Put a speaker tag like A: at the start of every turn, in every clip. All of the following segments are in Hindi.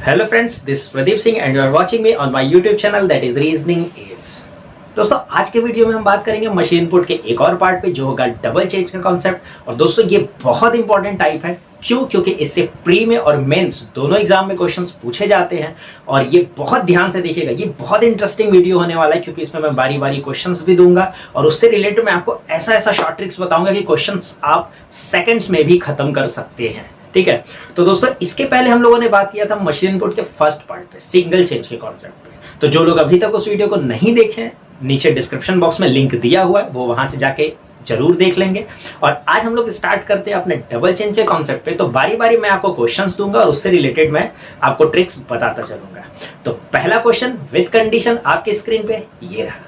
A: Hello friends, this Pradeep Singh and you are watching me on my YouTube channel that is reasoning is. दोस्तों, आज के वीडियो में हम बात करेंगे मशीन इनपुट के एक और पार्ट पे जो होगा डबल चेंज का कॉन्सेप्ट। और दोस्तों, ये बहुत इंपॉर्टेंट टाइप है। क्यों? क्योंकि इससे प्री में और मेंस दोनों एग्जाम में क्वेश्चंस पूछे जाते हैं। और ये बहुत ध्यान से देखिएगा, ये बहुत इंटरेस्टिंग वीडियो होने वाला है क्योंकि इसमें मैं बारी बारी क्वेश्चंस भी दूंगा और उससे रिलेटेड मैं आपको ऐसा ऐसा शॉर्ट ट्रिक्स बताऊंगा कि क्वेश्चंस आप सेकंड्स में भी खत्म कर सकते हैं। ठीक है, तो दोस्तों इसके पहले हम लोगों ने बात किया था मशीन इनपुट के फर्स्ट पार्ट पे, सिंगल चेंज के कॉन्सेप्ट पे। तो जो लोग अभी तक उस वीडियो को नहीं देखे हैं, नीचे डिस्क्रिप्शन बॉक्स में लिंक दिया हुआ है, वो वहां से जाके जरूर देख लेंगे। और आज हम लोग स्टार्ट करते हैं अपने डबल चेंज के कॉन्सेप्ट पे। तो बारी बारी मैं आपको क्वेश्चंस दूंगा और उससे रिलेटेड मैं आपको ट्रिक्स बताता चलूंगा। तो पहला क्वेश्चन विद कंडीशन आपके स्क्रीन पे ये रहा।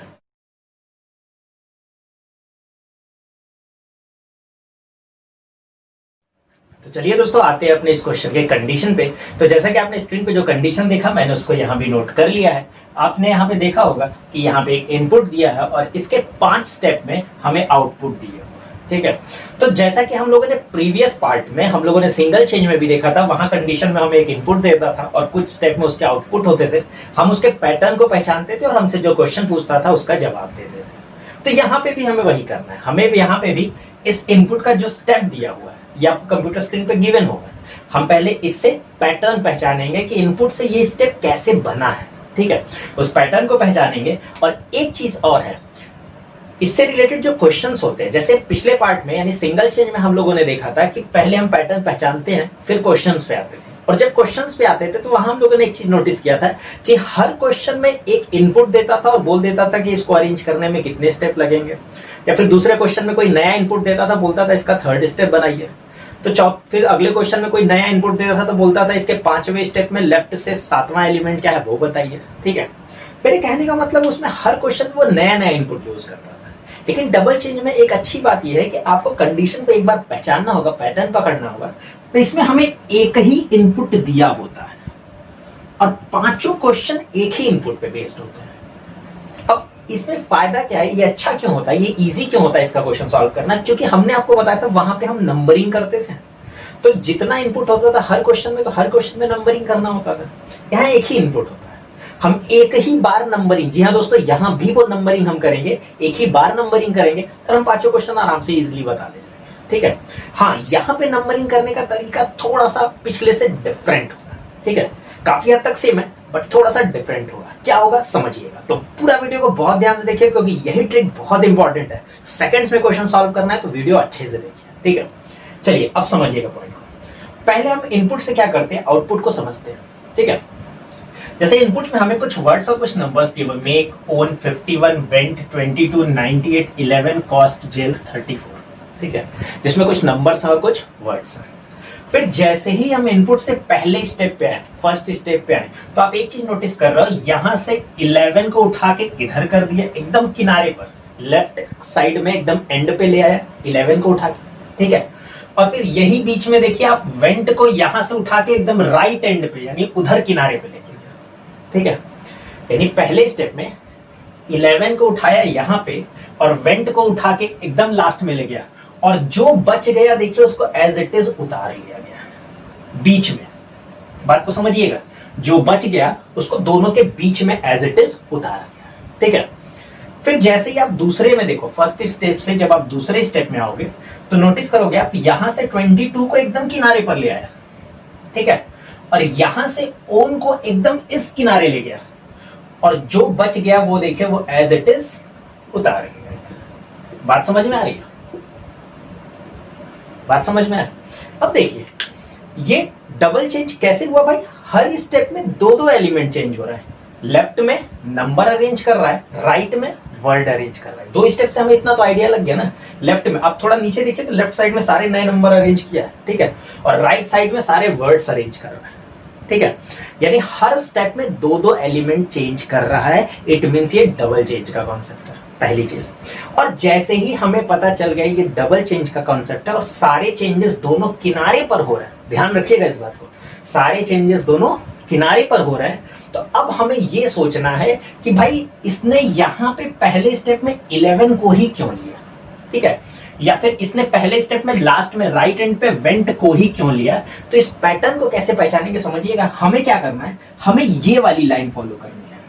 A: तो चलिए दोस्तों, आते हैं अपने इस क्वेश्चन के कंडीशन पे। तो जैसा कि आपने स्क्रीन पे जो कंडीशन देखा, मैंने उसको यहाँ भी नोट कर लिया है। आपने यहाँ पे देखा होगा कि यहाँ पे एक इनपुट दिया है और इसके 5 स्टेप में हमें आउटपुट दिए। ठीक है, तो जैसा कि हम लोगों ने प्रीवियस पार्ट में हम लोगों ने सिंगल चेंज में भी देखा था, वहां कंडीशन में हमें एक इनपुट देता था और कुछ स्टेप में उसके आउटपुट होते थे। हम उसके पैटर्न को पहचानते थे और हमसे जो क्वेश्चन पूछता था उसका जवाब देते थे। तो यहाँ पे भी हमें वही करना है। हमें भी यहाँ पे भी इस इनपुट का जो स्टेप दिया हुआ है, ये आपको कंप्यूटर स्क्रीन पे गिवन होगा। हम पहले इससे पैटर्न पहचानेंगे कि इनपुट से ये स्टेप कैसे बना है। ठीक है, उस पैटर्न को पहचानेंगे। और एक चीज और है, इससे रिलेटेड जो क्वेश्चंस होते हैं, जैसे पिछले पार्ट में यानी सिंगल चेंज में हम लोगों ने देखा था कि पहले हम पैटर्न पहचानते हैं फिर क्वेश्चंस पे आते थे। और जब क्वेश्चंस पे आते थे तो वहां हम लोगों ने एक चीज नोटिस किया था कि हर क्वेश्चन में एक इनपुट देता था और बोल देता था कि इसको अरेंज करने में कितने स्टेप लगेंगे। या फिर दूसरे क्वेश्चन में कोई नया इनपुट देता था, बोलता था इसका 3rd स्टेप बनाइए। तो फिर अगले क्वेश्चन में कोई नया इनपुट देता था तो बोलता था इसके 5वें स्टेप में लेफ्ट से 7वां एलिमेंट क्या है वो बताइए। ठीक है, मेरे कहने का मतलब उसमें हर क्वेश्चन में वो नया नया इनपुट यूज करता था। लेकिन डबल चेंज में एक अच्छी बात यह है कि आपको कंडीशन को एक बार पहचानना होगा, पैटर्न पकड़ना होगा। तो इसमें हमें एक ही इनपुट दिया होता है और 5 क्वेश्चन एक ही इनपुट पे बेस्ड होते हैं। अब इसमें फायदा क्या है, ये अच्छा क्यों होता है, ये इजी क्यों होता है इसका क्वेश्चन सॉल्व करना? क्योंकि हमने आपको बताया था वहां पे हम नंबरिंग करते थे। तो जितना इनपुट होता था हर क्वेश्चन में, तो हर क्वेश्चन में नंबरिंग करना होता था। यहाँ एक ही इनपुट होता है, हम एक ही बार नंबरिंग, जी हाँ दोस्तों, यहां भी वो नंबरिंग हम करेंगे, एक ही बार नंबरिंग करेंगे और हम 5 क्वेश्चन आराम से इजीली बता ले जाएंगे। ठीक है, हाँ, यहाँ पे नंबरिंग करने का तरीका थोड़ा सा पिछले से डिफरेंट होगा। ठीक है, काफी हद तक सेम है बट थोड़ा सा डिफरेंट होगा। क्या होगा समझिएगा। तो पूरा वीडियो को बहुत ध्यान से देखिए क्योंकि यही ट्रिक बहुत इंपॉर्टेंट है। सेकंड्स में क्वेश्चन सॉल्व करना है तो वीडियो अच्छे से देखिए। ठीक है, चलिए अब समझिएगा पॉइंट। पहले हम इनपुट से क्या करते हैं, आउटपुट को समझते हैं। ठीक है, जैसे इनपुट में हमें कुछ वर्ड्स और कुछ नंबर्स दिए हुए, make, own, 51, went, 22, 98, 11, cost, jail, 34। ठीक है, जिसमें कुछ नंबर्स और कुछ वर्ड्स हैं। फिर जैसे ही हम इनपुट से पहले स्टेप पे आए, फर्स्ट स्टेप पे आए, तो आप एक चीज नोटिस कर रहे हो, यहां से 11 को उठा के इधर कर दिया, एकदम किनारे पर, लेफ्ट साइड में एकदम एंड पे ले आया 11 को उठा के। ठीक है, और फिर यही बीच में देखिए आप वेंट को यहां से उठा के एकदम राइट एंड पे यानी उधर किनारे पे लेके गया। ठीक है, यानी पहले स्टेप में 11 को उठाया यहां पे और वेंट को उठा के एकदम लास्ट में ले गया और जो बच गया देखिए उसको एज इट इज उतार लिया गया बीच में। बात को समझिएगा, जो बच गया उसको दोनों के बीच में एज इट इज उतारा गया। ठीक है, फिर जैसे ही आप दूसरे में देखो, फर्स्ट स्टेप से जब आप दूसरे स्टेप में आओगे तो नोटिस करोगे आप यहां से 22 को एकदम किनारे पर ले आया। ठीक है, और यहां से ओन को एकदम इस किनारे ले गया और जो बच गया वो देखिए वो एज इट इज उतार गया। बात समझ में आ रही है? बात समझ में आए? अब देखिए ये डबल चेंज कैसे हुआ भाई, हर स्टेप में 2-2 एलिमेंट चेंज हो रहा है। लेफ्ट में नंबर अरेंज कर रहा है, राइट में वर्ड अरेंज कर रहा है। 2 स्टेप से हमें इतना तो आइडिया लग गया ना। लेफ्ट में अब थोड़ा नीचे देखिए तो लेफ्ट साइड में सारे नए नंबर अरेंज किया है। ठीक है, और राइट साइड में सारे वर्ड्स अरेंज कर रहा है। ठीक है, यानी हर स्टेप में 2-2 एलिमेंट चेंज कर रहा है। इट मींस ये डबल चेंज का कॉन्सेप्ट है, पहली चीज। और जैसे ही हमें पता चल गया ये डबल चेंज का कॉन्सेप्ट है और सारे चेंजेस दोनों किनारे पर हो रहे हैं, ध्यान रखिएगा इस बात को, सारे चेंजेस दोनों किनारे पर हो रहे हैं। तो अब हमें ये सोचना है कि भाई इसने यहां पे पहले स्टेप में 11 को ही क्यों लिया। ठीक है, या फिर इसने पहले स्टेप में लास्ट में राइट एंड पे वेंट को ही क्यों लिया। तो इस पैटर्न को कैसे पहचानेंगे समझिएगा। हमें क्या करना है, हमें ये वाली लाइन फॉलो करनी है।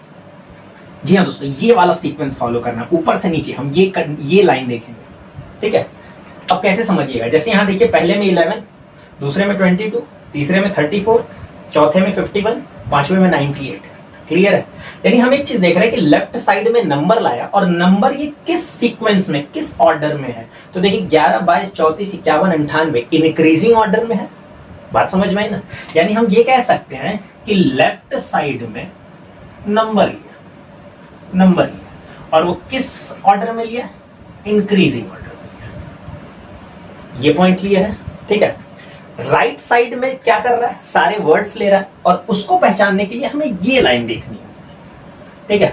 A: जी हाँ दोस्तों, ये वाला सीक्वेंस फॉलो करना है, ऊपर से नीचे हम ये लाइन देखेंगे, ठीक है। अब कैसे समझिएगा, जैसे यहाँ देखिए पहले में 11, दूसरे में 22, तीसरे में 34, चौथे में 51, पांचवें में 98। क्लियर है। यानी हम एक चीज देख रहे हैं कि लेफ्ट साइड में नंबर लाया और नंबर ये किस सीक्वेंस में, किस ऑर्डर में है। तो देखिए 11, 22, 34, 51, 98 इंक्रीजिंग ऑर्डर में है। बात समझ में आई ना। यानी हम ये कह सकते हैं कि लेफ्ट साइड में नंबर लिया और वो किस ऑर्डर में लिया, इंक्रीजिंग ऑर्डर में लिया। ये पॉइंट क्लियर है, ठीक है। राइट साइड में क्या कर रहा है, सारे वर्ड्स ले रहा है और उसको पहचानने के लिए हमें ये लाइन देखनी है, ठीक है।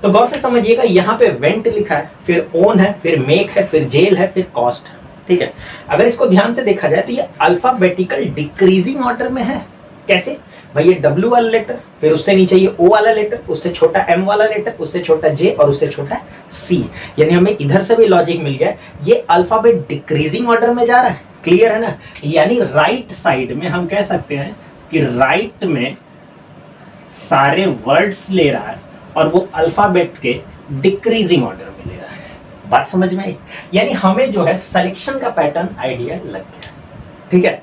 A: तो गौर से समझिएगा, यहाँ पे वेंट लिखा है, फिर ओन है, फिर मेक है, फिर जेल है, फिर कॉस्ट है, ठीक है। अगर इसको ध्यान से देखा जाए तो ये अल्फाबेटिकल डिक्रीजिंग ऑर्डर में है। कैसे भाई, ये W वाला लेटर, फिर उससे नीचे ये O वाला लेटर, उससे छोटा M वाला लेटर, उससे छोटा J और उससे छोटा C। यानी हमें इधर से भी लॉजिक मिल गया, ये अल्फाबेट डिक्रीजिंग ऑर्डर में जा रहा है। क्लियर है ना। यानी राइट साइड में हम कह सकते हैं कि राइट में सारे वर्ड्स ले रहा है और वो अल्फाबेट के डिक्रीजिंग ऑर्डर में ले रहा है। बात समझ में आई। यानी हमें जो है सिलेक्शन का पैटर्न आइडिया लग गया, ठीक है।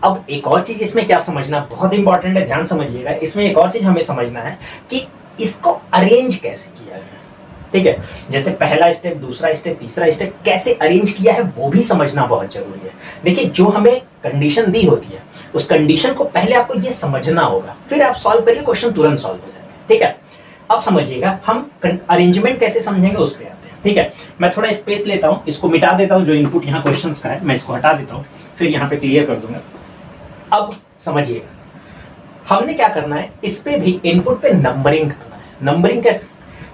A: अब एक और चीज इसमें क्या समझना बहुत इंपॉर्टेंट है, ध्यान समझिएगा। इसमें एक और चीज हमें समझना है कि इसको अरेंज कैसे किया गया, ठीक है। जैसे पहला स्टेप, दूसरा स्टेप, तीसरा स्टेप कैसे अरेंज किया है वो भी समझना बहुत जरूरी है। देखिए जो हमें कंडीशन दी होती है उस कंडीशन को पहले आपको ये समझना होगा, फिर आप सॉल्व करिए, क्वेश्चन तुरंत सॉल्व हो जाएगा, ठीक है। अब समझिएगा हम अरेंजमेंट कैसे समझेंगे उस पर आते हैं, ठीक है। मैं थोड़ा स्पेस लेता हूं, इसको मिटा देता हूं, जो इनपुट यहाँ क्वेश्चन का है मैं इसको हटा देता हूँ, फिर यहाँ पे क्लियर कर दूंगा। अब समझिएगा हमने क्या करना है, इस पे भी इनपुट पे नंबरिंग करना है। नंबरिंग कैसे,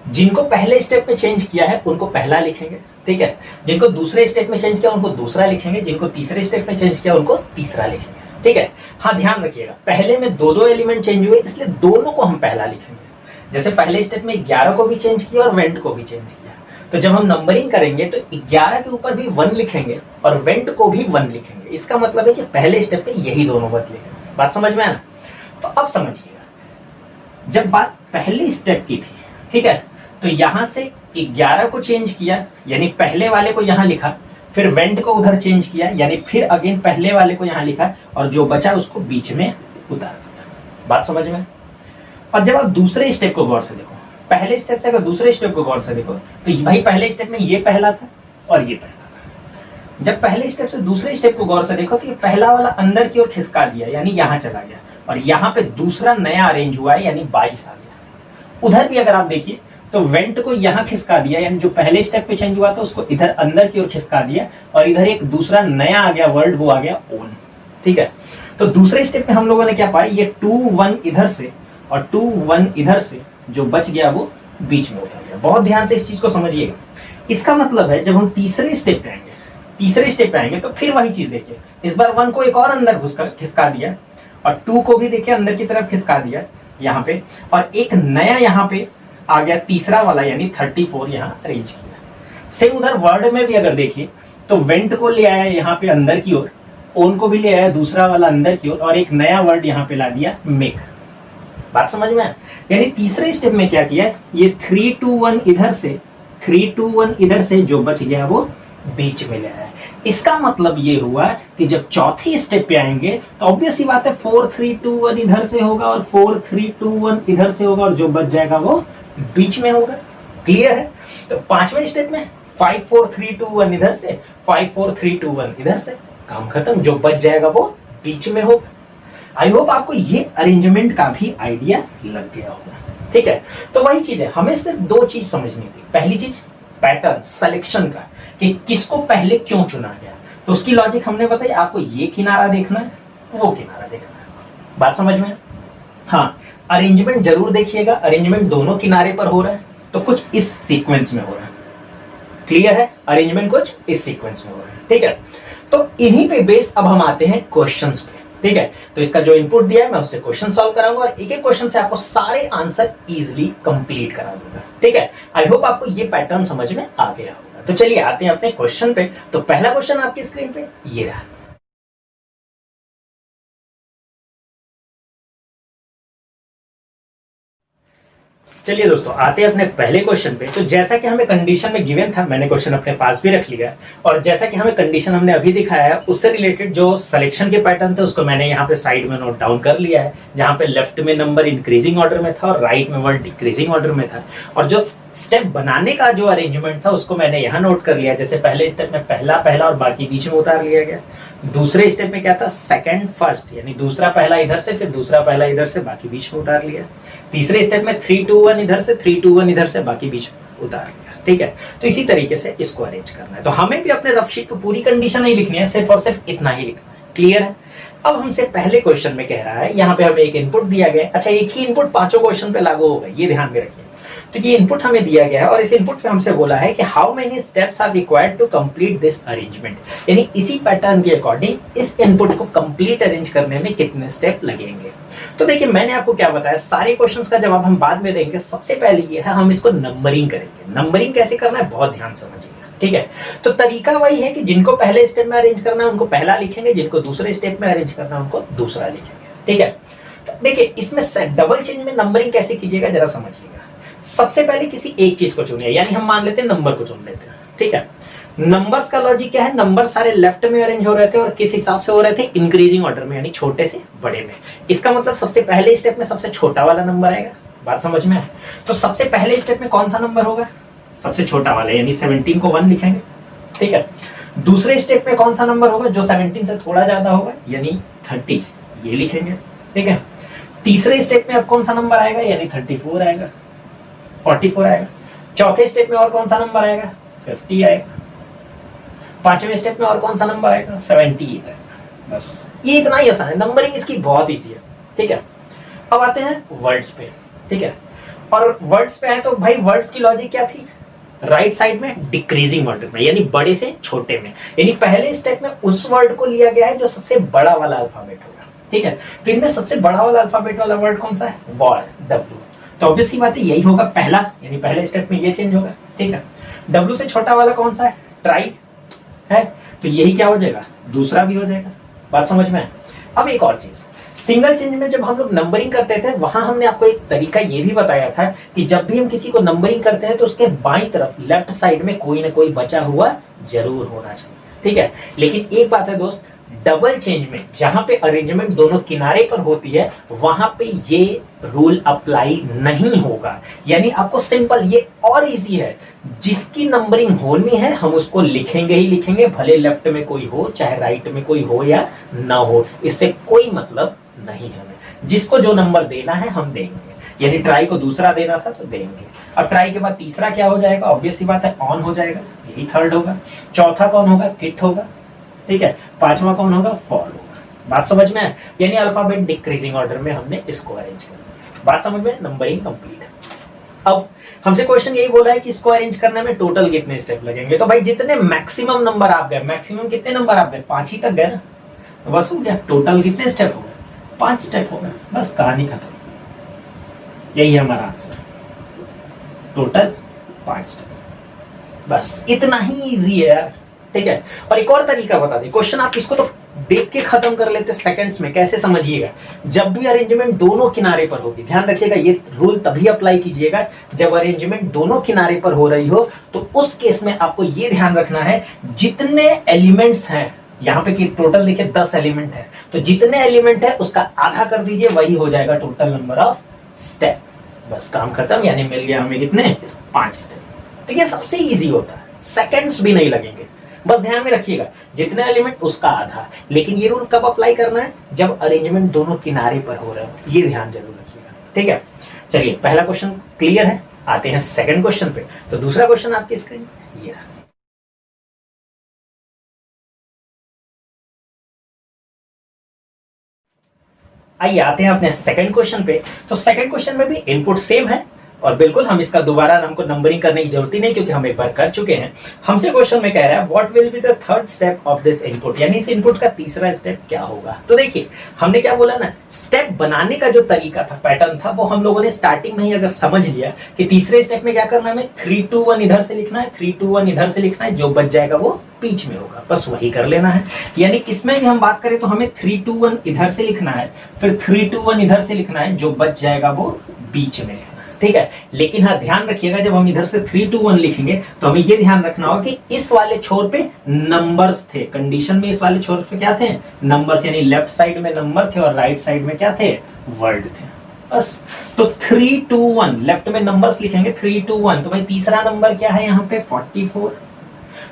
A: जिनको पहले स्टेप में चेंज किया है उनको पहला लिखेंगे, ठीक है। जिनको दूसरे स्टेप में चेंज किया उनको दूसरा लिखेंगे, जिनको तीसरे स्टेप में चेंज किया उनको तीसरा लिखेंगे, ठीक है। हाँ ध्यान रखिएगा, पहले में दो एलिमेंट चेंज हुए इसलिए दोनों को हम पहला लिखेंगे। जैसे पहले स्टेप में 11 को भी चेंज किया और वेंट को भी चेंज किया, तो जब हम नंबरिंग करेंगे तो 11 के ऊपर भी 1 लिखेंगे और वेंट को भी 1 लिखेंगे। इसका मतलब है कि पहले स्टेप पे यही दोनों बदलेंगे। बात समझ में आया ना। तो अब समझिएगा, जब बात पहले स्टेप की थी, ठीक है, तो यहां से 11 को चेंज किया यानी पहले वाले को यहां लिखा, फिर वेंट को उधर चेंज किया यानी फिर अगेन पहले वाले को यहां लिखा और जो बचा उसको बीच में उतार दिया। बात समझ में। और जब आप दूसरे स्टेप को गौर से देखो, पहले स्टेप से अगर दूसरे स्टेप को गौर से देखो तो भाई पहले स्टेप में ये पहला था और ये पहला था। जब पहले स्टेप से दूसरे स्टेप को गौर से देखो तो ये पहला वाला अंदर की ओर खिसका दिया यानी यहां चला गया और यहाँ पे दूसरा नया अरेंज हुआ है यानी 22 आ गया। उधर भी अगर आप देखिए तो वेंट को यहाँ खिसका दिया यानी जो पहले स्टेप पे चेंज हुआ था उसको इधर अंदर की ओर खिसका दिया और इधर एक दूसरा नया आ गया वर्ड, वो आ गया ओन, ठीक है। तो दूसरे स्टेप में हम लोगों ने क्या पाया, ये 2 1 इधर से और 2 1 इधर से जो बच गया वो बीच में उतर गया। बहुत ध्यान से इस चीज को समझिएगा। इसका मतलब है जब हम तीसरे स्टेप पे आएंगे तो फिर वही चीज देखिए, इस बार 1 को एक और अंदर खिसका दिया और 2 को भी देखिए अंदर की तरफ खिसका दिया यहाँ पे और एक नया यहाँ पे आ गया तीसरा वाला यानी 34 यहाँ अरेंज किया। सेम उधर वर्ड में भी अगर देखिए तो वेंट को ले आया यहाँ पे अंदर की ओर, ओन को भी ले आया दूसरा वाला अंदर की ओर और एक नया वर्ड यहाँ पे ला दिया मेक। बात समझ में आया। यानी तीसरे स्टेप में क्या किया, ये 3 2 1 इधर से 3 2 1 इधर से जो बच गया वो बीच में ले आया। इसका मतलब ये हुआ कि जब चौथी स्टेप पे आएंगे तो ऑब्वियस सी बात है 4 3 2 1 इधर से होगा और 4 3 2 1 इधर से होगा और जो बच जाएगा वो बीच में होगा। क्लियर है। तो पांचवें स्टेप में 5 4 3 2 1 इधर से 5 4 3 2 1 इधर से, काम खत्म, जो बच जाएगा वो बीच में होगा। आई होप आपको ये अरेंजमेंट का भी आइडिया लग गया होगा, ठीक है। तो वही चीज है, हमें सिर्फ 2 चीज समझनी थी। पहली चीज पैटर्न सिलेक्शन का कि किसको पहले क्यों चुना गया, तो उसकी लॉजिक हमने बताई। आपको ये किनारा देखना है, वो किनारा देखना है। बात समझ में। हाँ, अरेंजमेंट जरूर देखिएगा, अरेंजमेंट दोनों किनारे पर हो रहा है तो कुछ इस सीक्वेंस में हो रहा है। क्लियर है, अरेंजमेंट कुछ इस सीक्वेंस में हो रहा है, ठीक है। तो इन्हीं पे बेस्ड अब हम आते हैं क्वेश्चंस पे, ठीक है। तो इसका जो इनपुट दिया है मैं उससे क्वेश्चन सॉल्व कराऊंगा और एक एक क्वेश्चन से आपको सारे आंसर इजीली कंप्लीट करा दूंगा, ठीक है। आई होप आपको ये पैटर्न समझ में आ गया होगा। होगा। तो चलिए आते हैं अपने क्वेश्चन पे। तो पहला क्वेश्चन आपकी स्क्रीन पे ये रहा। चलिए दोस्तों आते हैं अपने पहले क्वेश्चन पे। तो जैसा कि हमें कंडीशन में गिवन था, मैंने क्वेश्चन अपने पास भी रख लिया और जैसा कि हमें कंडीशन हमने अभी दिखाया है उससे रिलेटेड जो सिलेक्शन के पैटर्न थे उसको मैंने यहाँ पे साइड में नोट डाउन कर लिया है, जहाँ पे लेफ्ट में नंबर इंक्रीजिंग ऑर्डर में था और राइट में वर्ड डिक्रीजिंग ऑर्डर में था। और जो स्टेप बनाने का जो अरेंजमेंट था उसको मैंने यहाँ नोट कर लिया। जैसे पहले स्टेप में पहला पहला और बाकी बीच में उतार लिया गया। दूसरे स्टेप में क्या था, सेकंड फर्स्ट, यानी दूसरा पहला इधर से फिर दूसरा पहला इधर से बाकी बीच में उतार लिया। तीसरे स्टेप में 3 2 1 इधर से 3 2 1 इधर से बाकी बीच में उतार लिया। ठीक है, तो इसी तरीके से इसको अरेंज करना है। तो हमें भी अपने रफ शीट पे पूरी कंडीशन नहीं लिखनी है, सिर्फ और सिर्फ इतना ही लिखना है। क्लियर है? अब हमसे पहले क्वेश्चन में कह रहा है, यहाँ पे हमें एक इनपुट दिया गया है। अच्छा, एक ही इनपुट पांचों क्वेश्चन पे लागू होगा, ये ध्यान में रखिए। तो ये इनपुट हमें दिया गया है और इस इनपुट पे हमसे बोला है कि how many steps are required to complete this arrangement, यानी इसी पैटर्न के अकॉर्डिंग इस इनपुट को कंप्लीट अरेंज करने में कितने स्टेप लगेंगे। तो देखिए मैंने आपको क्या बताया, सारे क्वेश्चंस का जवाब हम बाद में देंगे। सबसे पहले ये है हम इसको नंबरिंग करेंगे। नंबरिंग कैसे करना है बहुत ध्यान समझिएगा। ठीक है, तो तरीका वही है कि जिनको पहले स्टेप में अरेंज करना है उनको पहला लिखेंगे, जिनको दूसरे स्टेप में अरेंज करना है उनको दूसरा लिखेंगे। ठीक है, तो देखिए इसमें डबल चेंज में नंबरिंग कैसे कीजिएगा जरा समझिएगा। सबसे पहले किसी एक चीज को चुनिए, यानी हम मान लेते हैं नंबर को चुन लेते हैं। ठीक है, नंबर्स का लॉजिक क्या है, नंबर सारे लेफ्ट में अरेंज हो रहे थे और किस हिसाब से हो रहे थे, इंक्रीजिंग ऑर्डर में, यानी छोटे से बड़े में। इसका मतलब सबसे पहले स्टेप में सबसे छोटा वाला नंबर आएगा। बात समझ में है? तो सबसे पहले स्टेप में कौन सा नंबर होगा, सबसे छोटा वाला, यानी 17 को 1 लिखेंगे। ठीक है, दूसरे स्टेप में कौन सा नंबर होगा जो 17 से थोड़ा ज्यादा होगा, यानी 30, ये लिखेंगे। ठीक है, तीसरे स्टेप में अब कौन सा नंबर आएगा, यानी 34 आएगा, 44 आएगा। चौथे स्टेप में और कौन सा नंबर आएगा, 50 आएगा। पांचवें स्टेप में और कौन सा नंबर आएगा, 78 आएगा। बस ये इतना ही आसान है, नंबरिंग इसकी बहुत ईजी है। ठीक है, अब आते हैं वर्ड्स पे। ठीक है, और वर्ड्स पे है तो भाई वर्ड्स की लॉजिक क्या थी, राइट साइड में डिक्रीजिंग ऑर्डर में, यानी बड़े से छोटे में, यानी पहले स्टेप में उस वर्ड को लिया गया है जो सबसे बड़ा वाला अल्फाबेट होगा। ठीक है, तो इनमें सबसे बड़ा वाला अल्फाबेट वाला वर्ड कौन सा है, वॉर, W। तो ऑब्वियस सी बात है यही होगा पहला, यानी पहले स्टेप में ये चेंज होगा। ठीक है, W से छोटा वाला कौन सा है, ट्राई है, तो यही क्या हो जाएगा, दूसरा भी हो जाएगा। बात समझ में है? अब एक और चीज, सिंगल चेंज में जब हम लोग नंबरिंग करते थे वहां हमने आपको एक तरीका ये भी बताया था कि जब भी हम किसी को नंबरिंग करते हैं तो उसके बाईं तरफ लेफ्ट साइड में कोई ना कोई बचा हुआ जरूर होना चाहिए। ठीक है, लेकिन एक बात है दोस्त, डबल चेंज में जहां पे अरेंजमेंट दोनों किनारे पर होती है वहां पे ये रूल अप्लाई नहीं होगा। यानी आपको सिंपल, ये और इजी है, जिसकी नंबरिंग होनी है हम उसको लिखेंगे ही लिखेंगे, भले लेफ्ट में कोई हो चाहे राइट में कोई हो या ना हो, इससे कोई मतलब नहीं है हमें। जिसको जो नंबर देना है हम देंगे, यानी ट्राई को दूसरा देना था तो देंगे। अब ट्राई के बाद तीसरा क्या हो जाएगा, ऑब्वियस सी बात है ऑन हो जाएगा, यही थर्ड होगा। चौथा कौन होगा, किट होगा। ठीक है, पांचवा कौन होगा, फॉल होगा। बात समझ में है? यानी अल्फाबेट डिक्रीजिंग ऑर्डर में हमने इसको अरेंज करना। बात समझ में? नंबरिंग कंप्लीट है। अब हमसे क्वेश्चन यही बोला है कि इसको अरेंज करने में टोटल कितने स्टेप लगेंगे। तो भाई जितने मैक्सिमम नंबर आप गए, मैक्सिमम कितने नंबर आप गए, 5 ही तक गए ना, तो बस हो गया। टोटल कितने स्टेप हो गए, 5 स्टेप हो गए, बस कहानी खत्म। यही है हमारा आंसर, टोटल 5 स्टेप, बस इतना ही इजी है यार। ठीक है, और एक और तरीका बता दें, क्वेश्चन आप इसको तो देख के खत्म कर लेते सेकंड्स में। कैसे समझिएगा, जब भी अरेंजमेंट दोनों किनारे पर होगी, ध्यान रखिएगा ये रूल तभी अप्लाई कीजिएगा जब अरेंजमेंट दोनों किनारे पर हो रही हो। तो उस केस में आपको ये ध्यान रखना है, जितने एलिमेंट्स हैं यहाँ पे, कि टोटल देखिए 10 एलिमेंट है, तो जितने एलिमेंट है उसका आधा कर दीजिए, वही हो जाएगा टोटल नंबर ऑफ स्टेप। बस काम खत्म, यानी मिल गया हमें कितने, 5 स्टेप। तो ये सबसे इजी होता है, सेकंड्स भी नहीं लगेंगे। बस ध्यान में रखिएगा जितने एलिमेंट उसका आधा, लेकिन ये रूल कब अप्लाई करना है, जब अरेंजमेंट दोनों किनारे पर हो रहे हो, ये ध्यान जरूर रखिएगा। ठीक है, चलिए पहला क्वेश्चन क्लियर है, आते हैं सेकंड क्वेश्चन पे। तो दूसरा क्वेश्चन आपकी स्क्रीन पे ये रहा। आइए आते हैं अपने सेकंड क्वेश्चन पे। तो सेकंड क्वेश्चन में भी इनपुट सेम है, और बिल्कुल हम इसका दोबारा हमको नंबरिंग करने की जरूरत ही नहीं, क्योंकि हम एक बार कर चुके हैं। हमसे क्वेश्चन में कह रहा है what will be the third step of this input, यानी इस इनपुट का तीसरा स्टेप क्या होगा। तो देखिए हमने क्या बोला ना, स्टेप बनाने का जो तरीका था, पैटर्न था, वो हम लोगों ने स्टार्टिंग में ही अगर समझ लिया कि तीसरे स्टेप में क्या करना है, हमें 3 2 1 इधर से लिखना है, 3 2 1 इधर से लिखना है, जो बच जाएगा वो बीच में होगा, बस वही कर लेना है। यानी किसमें भी हम बात करें तो हमें 3 2 1 इधर से लिखना है, फिर 3 2 1 इधर से लिखना है, जो बच जाएगा वो बीच में लिखना है, ठीक है। लेकिन हाँ ध्यान रखिएगा, जब हम इधर से 3 2 1 लिखेंगे तो हमें ये ध्यान रखना होगा कि इस वाले छोर पे नंबर्स थे, कंडीशन में इस वाले छोर पे क्या थे, नंबर्स, यानी लेफ्ट साइड में नंबर थे और राइट साइड में क्या थे, वर्ड थे, बस। तो 3 2 1 लेफ्ट में नंबर्स लिखेंगे, 3 2 1, तो भाई तीसरा नंबर क्या है यहाँ पे 44,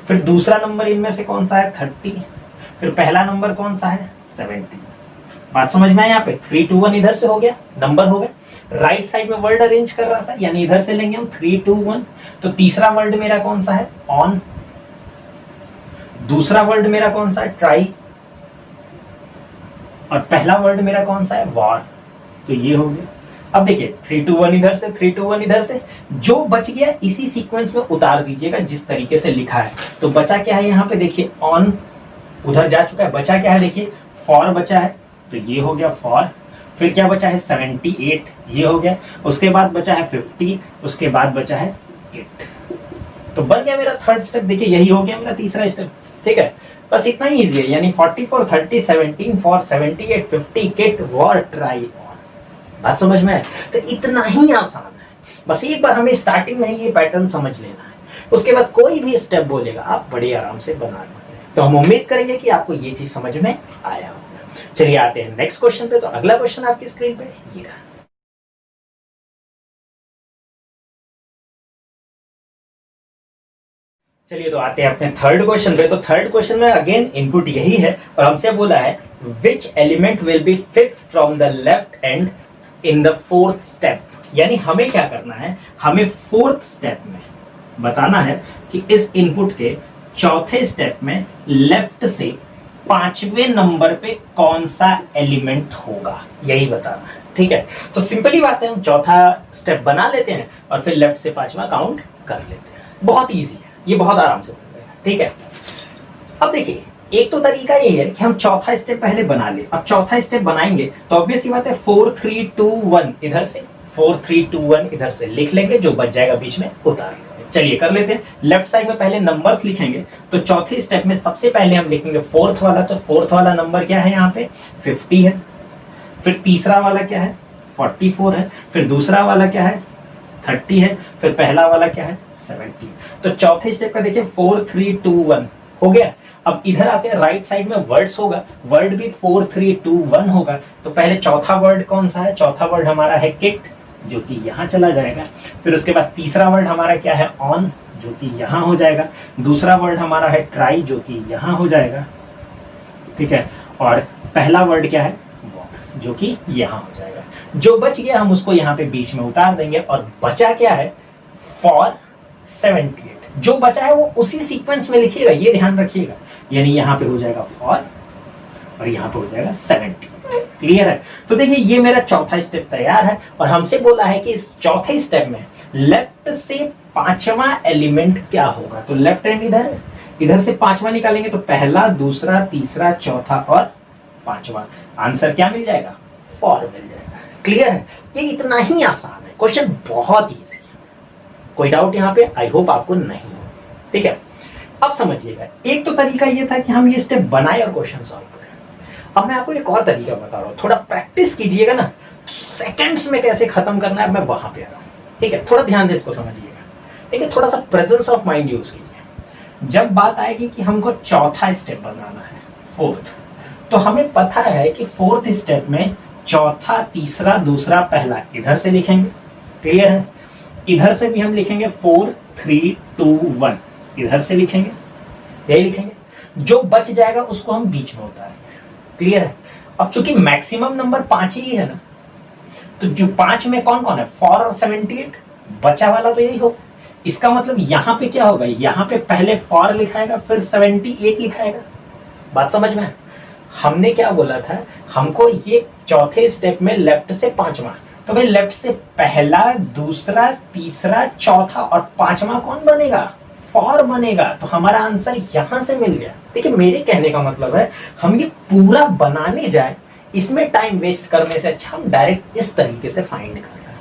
A: फिर दूसरा नंबर इनमें से कौन सा है 30, फिर पहला नंबर कौन सा है 70। बात समझ में आया, यहाँ पे 3 2 1 इधर से हो गया, नंबर हो गए, राइट साइड में वर्ड अरेंज कर रहा था, यानी इधर से लेंगे हम 3 2 1, तो तीसरा वर्ड मेरा कौन सा है ऑन, दूसरा वर्ड मेरा कौन सा है ट्राई, और पहला वर्ड मेरा कौन सा है वॉर, तो ये हो गया। अब देखिए 3 2 1 इधर से, 3 2 1 इधर से, जो बच गया इसी सीक्वेंस में उतार दीजिएगा जिस तरीके से लिखा है। तो बचा क्या है यहाँ पे देखिए, ऑन उधर जा चुका है, बचा क्या है देखिए फॉर बचा है, तो ये हो गया फॉर, फिर क्या बचा है 78, ये हो गया, उसके बाद बचा है 50, उसके बाद बचा है किट, तो बन गया मेरा थर्ड स्टेप। देखिए यही हो गया मेरा तीसरा स्टेप, ठीक है, बस इतना ही इजी है, यानी 44 30 17 for 78 50 kit war try on. बात समझ में है, तो इतना ही आसान है, बस एक बार हमें स्टार्टिंग में ही ये पैटर्न समझ लेना है, उसके बाद कोई भी स्टेप बोलेगा आप बड़े आराम से बना लेंगे। तो हम उम्मीद करेंगे कि आपको ये चीज समझ में आया होगा। चलिए आते हैं नेक्स्ट क्वेश्चन पे। तो अगला क्वेश्चन आपकी स्क्रीन पे ये रहा। चलिए तो आते हैं अपने थर्ड क्वेश्चन पे। तो थर्ड क्वेश्चन में अगेन इनपुट यही है और हमसे बोला है which element will be fifth from the left and in the fourth step, यानी हमें क्या करना है, हमें फोर्थ स्टेप में बताना है कि इस इनपुट के चौथे स्टेप में लेफ्ट से पांचवें नंबर पे कौन सा एलिमेंट होगा, यही बताना है, ठीक है। तो सिंपली बात है, हम चौथा स्टेप बना लेते हैं और फिर लेफ्ट से पांचवा काउंट कर लेते हैं। बहुत इजी है, ये बहुत आराम से बन जाएगा, ठीक है। अब देखिए एक तो तरीका ये है कि हम चौथा स्टेप पहले बना ले। अब चौथा स्टेप बनाएंगे तो ऑब्वियस सी बात है 4 3 2 1 इधर से, 4 3 2 1 इधर से लिख लेंगे, जो बच जाएगा बीच में उतार लेंगे। चलिए कर लेते हैं। लेफ्ट साइड में पहले नंबर्स लिखेंगे, तो चौथे स्टेप में सबसे पहले हम लिखेंगे फोर्थ वाला। तो फोर्थ वाला नंबर क्या है यहाँ पे 50 है, फिर तीसरा वाला क्या है 44 है, फिर दूसरा वाला क्या है 30 है, फिर पहला वाला क्या है 70। तो चौथे स्टेप का देखिए 4 3 2 1 हो गया। अब इधर आते हैं, राइट साइड में वर्ड्स होगा, वर्ड भी 4 3 2 1 होगा। तो पहले चौथा वर्ड कौन सा है, चौथा वर्ड हमारा है किट, जो कि यहाँ चला जाएगा। फिर उसके बाद तीसरा वर्ड हमारा क्या है ऑन, जो कि यहाँ हो जाएगा। दूसरा वर्ड हमारा है ट्राई, जो कि यहाँ हो जाएगा, ठीक है। और पहला वर्ड क्या है वॉर, जो कि यहाँ हो जाएगा। जो बच गया हम उसको यहाँ पे बीच में उतार देंगे और बचा क्या है फॉर 78। जो बचा है वो उसी सीक्वेंस में लिखिएगा, ये ध्यान रखिएगा, यानी यहाँ पे हो जाएगा फॉर और यहाँ पे हो जाएगा 70। क्लियर है। तो देखिए ये मेरा चौथा स्टेप तैयार है और हमसे बोला है कि इस चौथे स्टेप में लेफ्ट से पांचवा एलिमेंट क्या होगा। तो लेफ्ट हैंड इधर है, इधर से पांचवा निकालेंगे तो पहला, दूसरा, तीसरा, चौथा और पांचवा। आंसर क्या मिल जाएगा फॉर मिल जाएगा। क्लियर है। ये इतना ही आसान है, क्वेश्चन बहुत ईजी है, कोई डाउट यहाँ पे आई होप आपको नहीं हो, ठीक है। अब समझिएगा, एक तो तरीका ये था कि हम ये स्टेप बनाए और क्वेश्चन सॉल्व करें। अब मैं आपको एक और तरीका बता रहा हूँ, थोड़ा प्रैक्टिस कीजिएगा ना, सेकंड्स में कैसे खत्म करना है मैं वहां पे आ रहा हूँ, ठीक है। थोड़ा ध्यान से इसको समझिएगा, ठीक है। थोड़ा सा प्रेजेंस ऑफ माइंड यूज कीजिए। जब बात आएगी कि हमको चौथा स्टेप बनाना है फोर्थ, तो हमें पता है कि फोर्थ स्टेप में चौथा, तीसरा, दूसरा, पहला इधर से लिखेंगे, क्लियर है। इधर से भी हम लिखेंगे 4 3 2 1 इधर से लिखेंगे, यही लिखेंगे। जो बच जाएगा उसको हम बीच में उतारेंगे, क्लियर है। अब चूंकि मैक्सिमम नंबर 5 ही है ना, तो जो 5 में कौन कौन है फॉर और 78, बचा वाला तो यही हो। इसका मतलब यहाँ पे क्या होगा, यहाँ पे पहले फॉर लिखाएगा फिर 78 लिखाएगा। बात समझ में। हमने क्या बोला था, हमको ये चौथे स्टेप में लेफ्ट से पांचवा तो भाई लेफ्ट से पहला, दूसरा, तीसरा, चौथा और पांचवा कौन बनेगा? 4 बनेगा। तो हमारा आंसर यहां से मिल गया। देखिए मेरे कहने का मतलब है हम ये पूरा बनाने जाए, इसमें टाइम वेस्ट करने से अच्छा हम डायरेक्ट इस तरीके से फाइंड कर रहे हैं।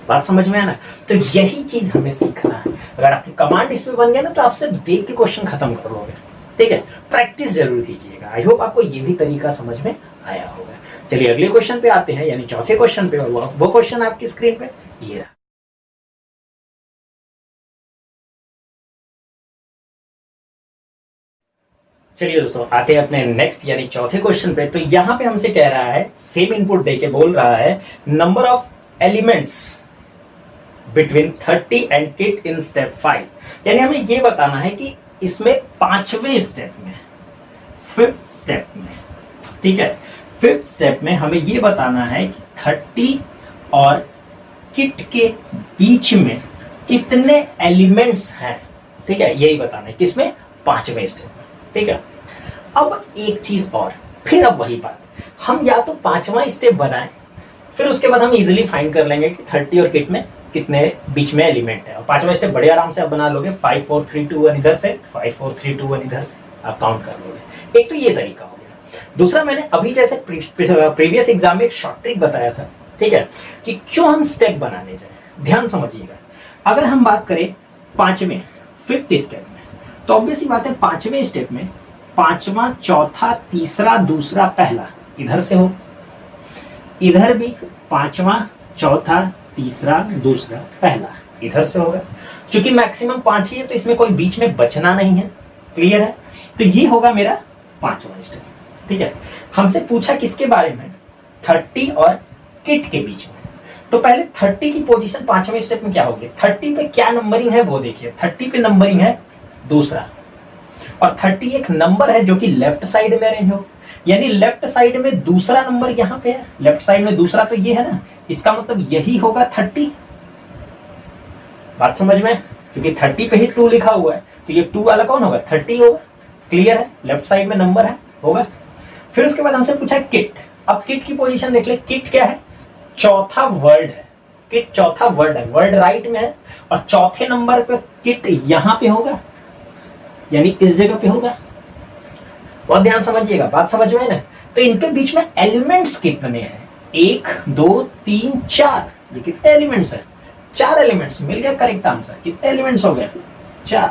A: बात समझ में आना? तो यही चीज हमें सीखना है। अगर आपकी कमांड इसमें बन गया ना तो आप सिर्फ देख के क्वेश्चन खत्म कर लोगे। ठीक है, प्रैक्टिस जरूर कीजिएगा। आई होप आपको ये भी तरीका समझ में आया होगा। चलिए अगले क्वेश्चन पे आते हैं, यानी चौथे क्वेश्चन पे। वो क्वेश्चन आपकी स्क्रीन पे ये रहा। चलिए दोस्तों आते हैं अपने नेक्स्ट यानी चौथे क्वेश्चन पे। तो यहां पे हमसे कह रहा है, सेम इनपुट देके बोल रहा है, number of elements between 30 and kit in step 5। यानी हमें ये बताना है कि इसमें पांचवें स्टेप में, फिफ्थ स्टेप में, ठीक है, फिफ्थ स्टेप में हमें ये बताना है कि 30 और किट के बीच में कितने एलिमेंट्स हैं। ठीक है, यही बताना है किसमें? पांचवें स्टेप में। ठीक है, अब एक चीज और, फिर अब वही बात, हम या तो पांचवा स्टेप बनाएं, फिर उसके बाद हम इजीली फाइंड कर लेंगे कि 30 और किट में कितने बीच में एलिमेंट है। और पांचवा स्टेप बड़े आराम से आप बना लोगे, 5 4 3 2 1 इधर से, 5 4 3 2 1 इधर से, आप काउंट कर लोगे। एक तो ये तरीका हो गया। दूसरा, मैंने अभी जैसे प्रीवियस एग्जाम में एक शॉर्ट ट्रिक बताया था, ठीक है, कि क्यों हम स्टेप बनाने जाए। ध्यान समझिएगा, अगर हम बात करें पांचवें, फिफ्थ स्टेप में, तो ऑब्वियस सी बात है पांचवें स्टेप में पांचवा, चौथा, तीसरा, दूसरा, पहला इधर से हो, इधर भी पांचवा, चौथा, तीसरा, दूसरा, पहला इधर से होगा। क्योंकि मैक्सिमम 5 ही है तो इसमें कोई बीच में बचना नहीं है। क्लियर है? तो ये होगा मेरा पांचवा स्टेप। ठीक है, हमसे पूछा किसके बारे में? 30 और किट के बीच में। तो पहले 30 की पोजीशन पांचवें स्टेप में क्या होगी? 30 पे क्या नंबरिंग है वो देखिए। 30 पे नंबरिंग है दूसरा, और 30 एक नंबर है जो कि लेफ्ट साइड में अरेंज हो, यानी लेफ्ट साइड में दूसरा नंबर यहां पे है। लेफ्ट साइड में दूसरा तो ये है ना, इसका मतलब यही होगा 30। बात समझ में? क्योंकि 30 पे ही 2 लिखा हुआ है, तो ये 2 वाला कौन होगा? 30 होगा। क्लियर है? लेफ्ट साइड में नंबर है, होगा। फिर उसके बाद हमसे पूछा किट। अब किट की पोजीशन देख ले, किट क्या है? चौथा वर्ड है। किट चौथा वर्ड है, वर्ड राइट में है, और चौथे नंबर पे किट यहां पे होगा, यानी इस जगह पे होगा। बहुत ध्यान समझिएगा, बात समझ में है ना? तो इनके बीच में एलिमेंट्स कितने हैं? 1 2 3 4। ये कितने एलिमेंट्स है? 4 एलिमेंट्स। मिल गया करेक्ट आंसर। कितने एलिमेंट्स हो गए? 4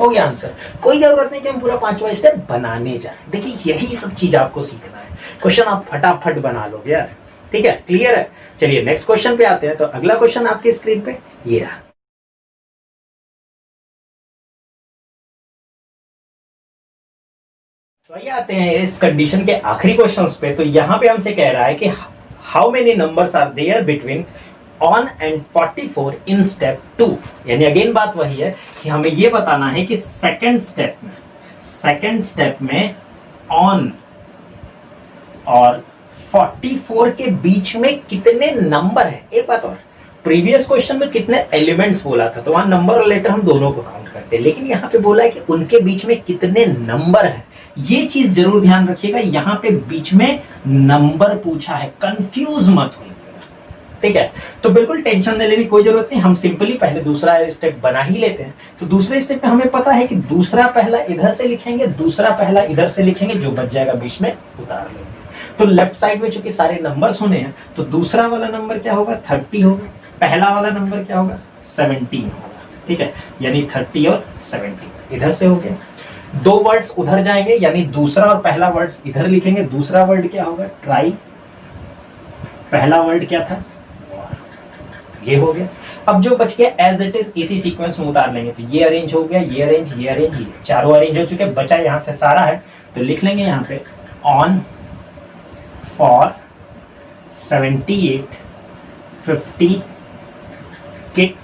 A: हो गया आंसर। कोई जरूरत नहीं कि हम पूरा पांचवा स्टेप बनाने जाए। देखिए यही सब चीज आपको सीखना है। क्वेश्चन आप फटाफट बना लोगे यार। ठीक है, क्लियर है? चलिए नेक्स्ट क्वेश्चन पे आते हैं। तो अगला क्वेश्चन आपकी स्क्रीन पे ये रहा। तो आइए आते हैं इस कंडीशन के आखिरी क्वेश्चंस पे। तो यहां पे हमसे कह रहा है कि how many numbers are there between one and 44 in step 2। यानी अगेन बात वही है कि हमें यह बताना है कि सेकंड स्टेप में ऑन और 44 के बीच में कितने नंबर हैं। एक बात और, प्रीवियस क्वेश्चन में कितने एलिमेंट्स बोला था, तो वहां नंबर और लेटर हम दोनों को काउंट करते हैं, लेकिन यहाँ पे बोला है कि उनके बीच में कितने नंबर हैं। ये चीज जरूर ध्यान रखिएगा, यहाँ पे बीच में नंबर पूछा है, कंफ्यूज मत होइएगा। ठीक है, तो बिल्कुल टेंशन लेने की कोई जरूरत नहीं। हम सिंपली पहले दूसरा स्टेप बना ही लेते हैं। तो दूसरे स्टेप पे हमें पता है कि दूसरा पहला इधर से लिखेंगे, दूसरा पहला इधर से लिखेंगे, जो बच जाएगा बीच में उतार लेंगे। तो लेफ्ट साइड में चूंकि सारे नंबर्स होने हैं, तो दूसरा वाला नंबर क्या होगा? 30 होगा। पहला वाला नंबर क्या होगा? 17 होगा। ठीक है, यानी 30 और 17 इधर से हो गया। 2 वर्ड्स उधर जाएंगे, यानी दूसरा और पहला वर्ड्स इधर लिखेंगे। दूसरा वर्ड क्या होगा? ट्राई। पहला वर्ड क्या था? ये हो गया। अब जो बच गया एज इट इज इसी सीक्वेंस में उतार लेंगे। तो ये अरेंज हो गया, ये अरेंज, ये अरेंज, ये चारों अरेंज हो चुके। बचा यहां से सारा है, तो लिख लेंगे यहां पे ऑन फॉर 78 50 किट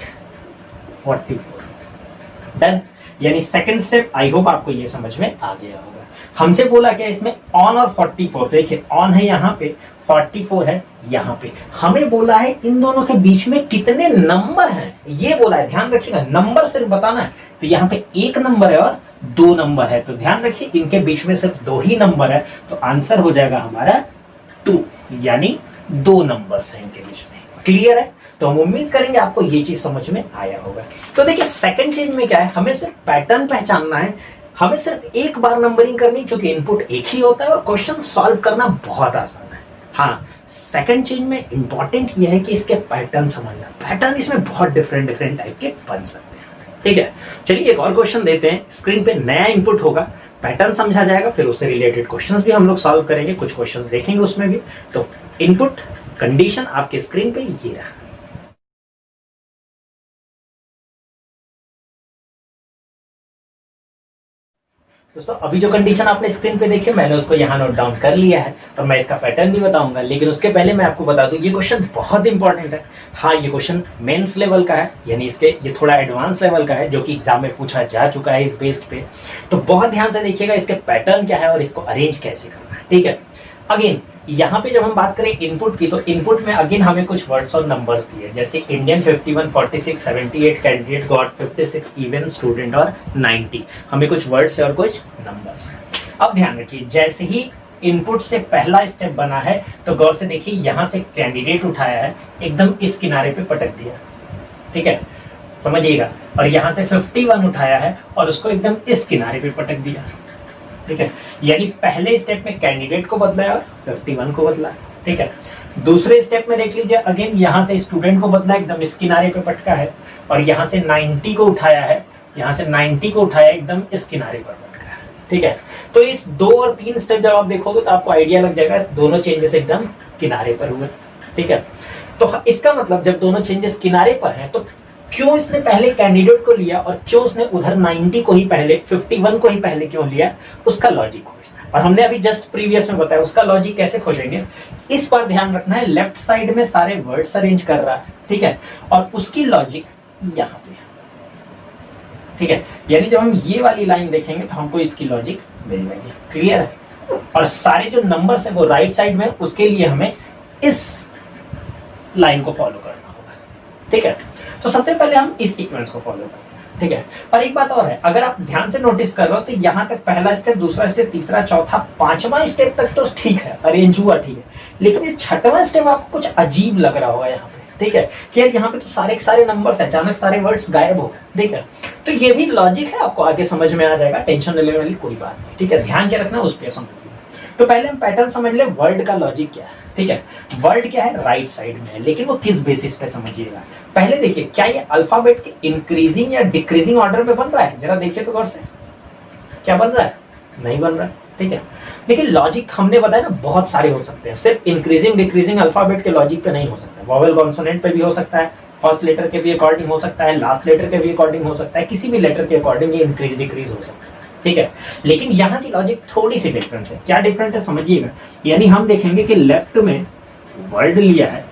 A: 44। डन। यानी सेकंड स्टेप आई होप आपको ये समझ में आ गया होगा। हमसे बोला क्या इसमें? ऑन और 44। देखिए ऑन है यहाँ पे, 44 है यहाँ पे। हमें बोला है इन दोनों के बीच में कितने नंबर हैं, ये बोला है। ध्यान रखिएगा, नंबर सिर्फ बताना है। तो यहाँ पे 1 नंबर है और 2 नंबर है, तो ध्यान रखिए इनके बीच में सिर्फ 2 ही नंबर है। तो आंसर हो जाएगा हमारा 2। यानी 2 नंबर्स हैं इनके बीच में। क्लियर है? तो हम उम्मीद करेंगे आपको ये चीज समझ में आया होगा। तो देखिए सेकंड चेंज में क्या है, हमें सिर्फ पैटर्न पहचानना है, हमें सिर्फ एक बार नंबरिंग करनी, क्योंकि इनपुट एक ही होता है और क्वेश्चन सॉल्व करना बहुत आसान है। हाँ, सेकंड चेंज में इंपॉर्टेंट ये है कि इसके पैटर्न समझना। पैटर्न इसमें बहुत डिफरेंट डिफरेंट टाइप के बन सकते हैं। ठीक है, चलिए एक और क्वेश्चन देते हैं। स्क्रीन पे नया इनपुट होगा, पैटर्न समझा जाएगा, फिर उससे रिलेटेड क्वेश्चंस भी हम लोग सॉल्व करेंगे, कुछ क्वेश्चंस देखेंगे उसमें भी। तो इनपुट कंडीशन आपके स्क्रीन पे ये रहा। दोस्तों अभी जो कंडीशन आपने स्क्रीन पे देखी मैंने उसको यहाँ नोट डाउन कर लिया है और मैं इसका पैटर्न भी बताऊंगा, लेकिन उसके पहले मैं आपको बता दूं ये क्वेश्चन बहुत इंपॉर्टेंट है। हाँ, ये क्वेश्चन मेंस लेवल का है, यानी इसके ये थोड़ा एडवांस लेवल का है, जो कि एग्जाम में पूछा जा चुका है इस बेस्ड पे। तो बहुत ध्यान से देखिएगा इसके पैटर्न क्या है और इसको अरेंज कैसे करना है। ठीक है, अगेन यहाँ पे जब हम बात करें इनपुट की, तो इनपुट में अगेन हमें कुछ वर्ड्स और नंबर्स दिए, जैसे Indian 51, 46, 78, candidate got 56, even student और 90। हमें कुछ वर्ड्स और कुछ नंबर्स हैं। अब ध्यान रखिए, जैसे ही इनपुट से पहला स्टेप बना है तो गौर से देखिए, यहाँ से कैंडिडेट उठाया है, एकदम इस किनारे पे पटक दिया। ठीक है, समझिएगा, और यहाँ से 51 उठाया है और उसको एकदम इस किनारे पे पटक दिया। ठीक है, यानी पहले स्टेप में कैंडिडेट को बदला है और 51 को बदला। ठीक है, दूसरे स्टेप में देख लीजिए, अगेन यहाँ से स्टूडेंट को बदला, एकदम इस किनारे पे पटका है, और यहाँ से 90 को उठाया है, यहाँ से 90 को उठाया एकदम इस किनारे पर पटका है। ठीक है, तो इस 2 और 3 स्टेप जब आप देखोगे तो आपको आइडिया लग जाएगा दोनों चेंजेस एकदम किनारे पर हुए। ठीक है, तो इसका मतलब जब दोनों चेंजेस किनारे पर हैं तो क्यों इसने पहले कैंडिडेट को लिया और क्यों उसने उधर 90 को ही पहले, 51 को ही पहले क्यों लिया, उसका लॉजिक खोजना है। और हमने अभी जस्ट प्रीवियस में बताया उसका लॉजिक कैसे खोजेंगे। इस पर ध्यान रखना है, लेफ्ट साइड में सारे वर्ड्स अरेंज कर रहा है। ठीक है, और उसकी लॉजिक यहाँ पे। ठीक है, यानी जब हम ये वाली लाइन देखेंगे तो हमको इसकी लॉजिक मिल जाएगी। क्लियर है? और सारे जो नंबर्स है वो राइट साइड में, उसके लिए हमें इस लाइन को फॉलो करना होगा। ठीक है, तो सबसे पहले हम इस सीक्वेंस को फॉलो करते हैं। ठीक है, और एक बात और है, अगर आप ध्यान से नोटिस कर रहे हो तो यहाँ तक पहला स्टेप, दूसरा स्टेप, तीसरा, चौथा, 5वां स्टेप तक तो ठीक है, अरेंज हुआ, ठीक है, लेकिन ये 6वां स्टेप आपको कुछ अजीब लग रहा होगा यहाँ पे। ठीक है, कि यार यहाँ पे तो सारे के सारे नंबर्स, अचानक सारे वर्ड्स गायब हो गए। ठीक है, तो ये भी लॉजिक है, आपको आगे समझ में आ जाएगा, टेंशन लेने वाली कोई बात नहीं। ठीक है, ध्यान क्या रखना उस पर समझिए। तो पहले हम पैटर्न समझ ले, वर्ड का लॉजिक क्या है। ठीक है, वर्ड क्या है, राइट साइड में है, लेकिन वो किस बेसिस पे समझिएगा। पहले देखिए, क्या ये अल्फाबेट के इंक्रीजिंग या डिक्रीजिंग ऑर्डर में बन रहा है, जरा देखिए तो गौर से, क्या बन रहा है, नहीं बन रहा है। ठीक है, लेकिन लॉजिक हमने बताया ना बहुत सारे हो सकते हैं, सिर्फ इंक्रीजिंग डिक्रीजिंग अल्फाबेट के लॉजिक पे नहीं हो सकता, वॉवेल कॉन्सोनेंट पे भी हो सकता है, फर्स्ट लेटर के भी अकॉर्डिंग हो सकता है, लास्ट लेटर के भी अकॉर्डिंग हो सकता है, किसी भी लेटर के अकॉर्डिंग ये इंक्रीज डिक्रीज हो सकता है। ठीक है, लेकिन यहाँ की लॉजिक थोड़ी सी डिफरेंट है। क्या डिफरेंट है समझिएगा, यानी हम देखेंगे कि लेफ्ट में वर्ड लिया है,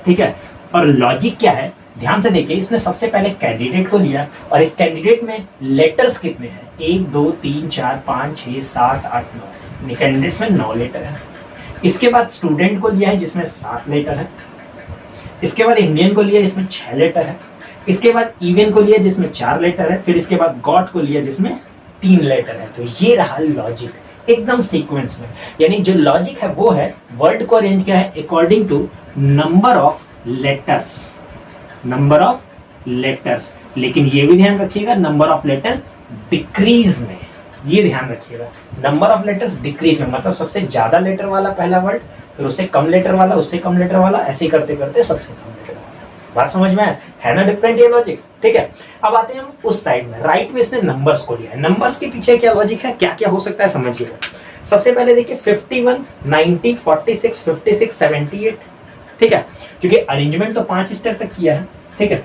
A: ठीक है, और लॉजिक क्या है, ध्यान से देखिए, इसने सबसे पहले कैंडिडेट को लिया और इस कैंडिडेट में लेटर्स कितने हैं, 1 2 3 4 5 6 7 8 9, कैंडिडेट्स में 9 लेटर है। इसके बाद स्टूडेंट को लिया है जिसमें 7 लेटर है, इसके बाद इंडियन को लिया जिसमें 6 लेटर है, इसके बाद इवन को लिया जिसमें 4 लेटर है, फिर इसके बाद गॉट को लिया जिसमें 3 लेटर है। तो ये रहा लॉजिक एकदम सीक्वेंस में, यानी जो लॉजिक है वो है वर्ड को अरेंज किया है according to number of letters, number of letters, लेकिन ये भी ध्यान रखिएगा नंबर ऑफ लेटर डिक्रीज में, ये ध्यान रखिएगा नंबर ऑफ लेटर्स डिक्रीज में, मतलब सबसे ज्यादा लेटर वाला पहला वर्ड, फिर उससे कम लेटर वाला, उससे कम लेटर वाला, ऐसे ही करते करते सबसे कम लेटर वाला। बात समझ में है ना, डिफरेंट ये लॉजिक। ठीक है, अब आते हैं हम उस साइड में, राइट में इसने नंबर्स को लिया है, नंबर्स के पीछे क्या लॉजिक है, क्या क्या हो सकता है समझिएगा। सबसे पहले देखिए 51, 90, 46, 56, 78, ठीक है, क्योंकि अरेंजमेंट तो 5 स्टेप तक किया है। ठीक है,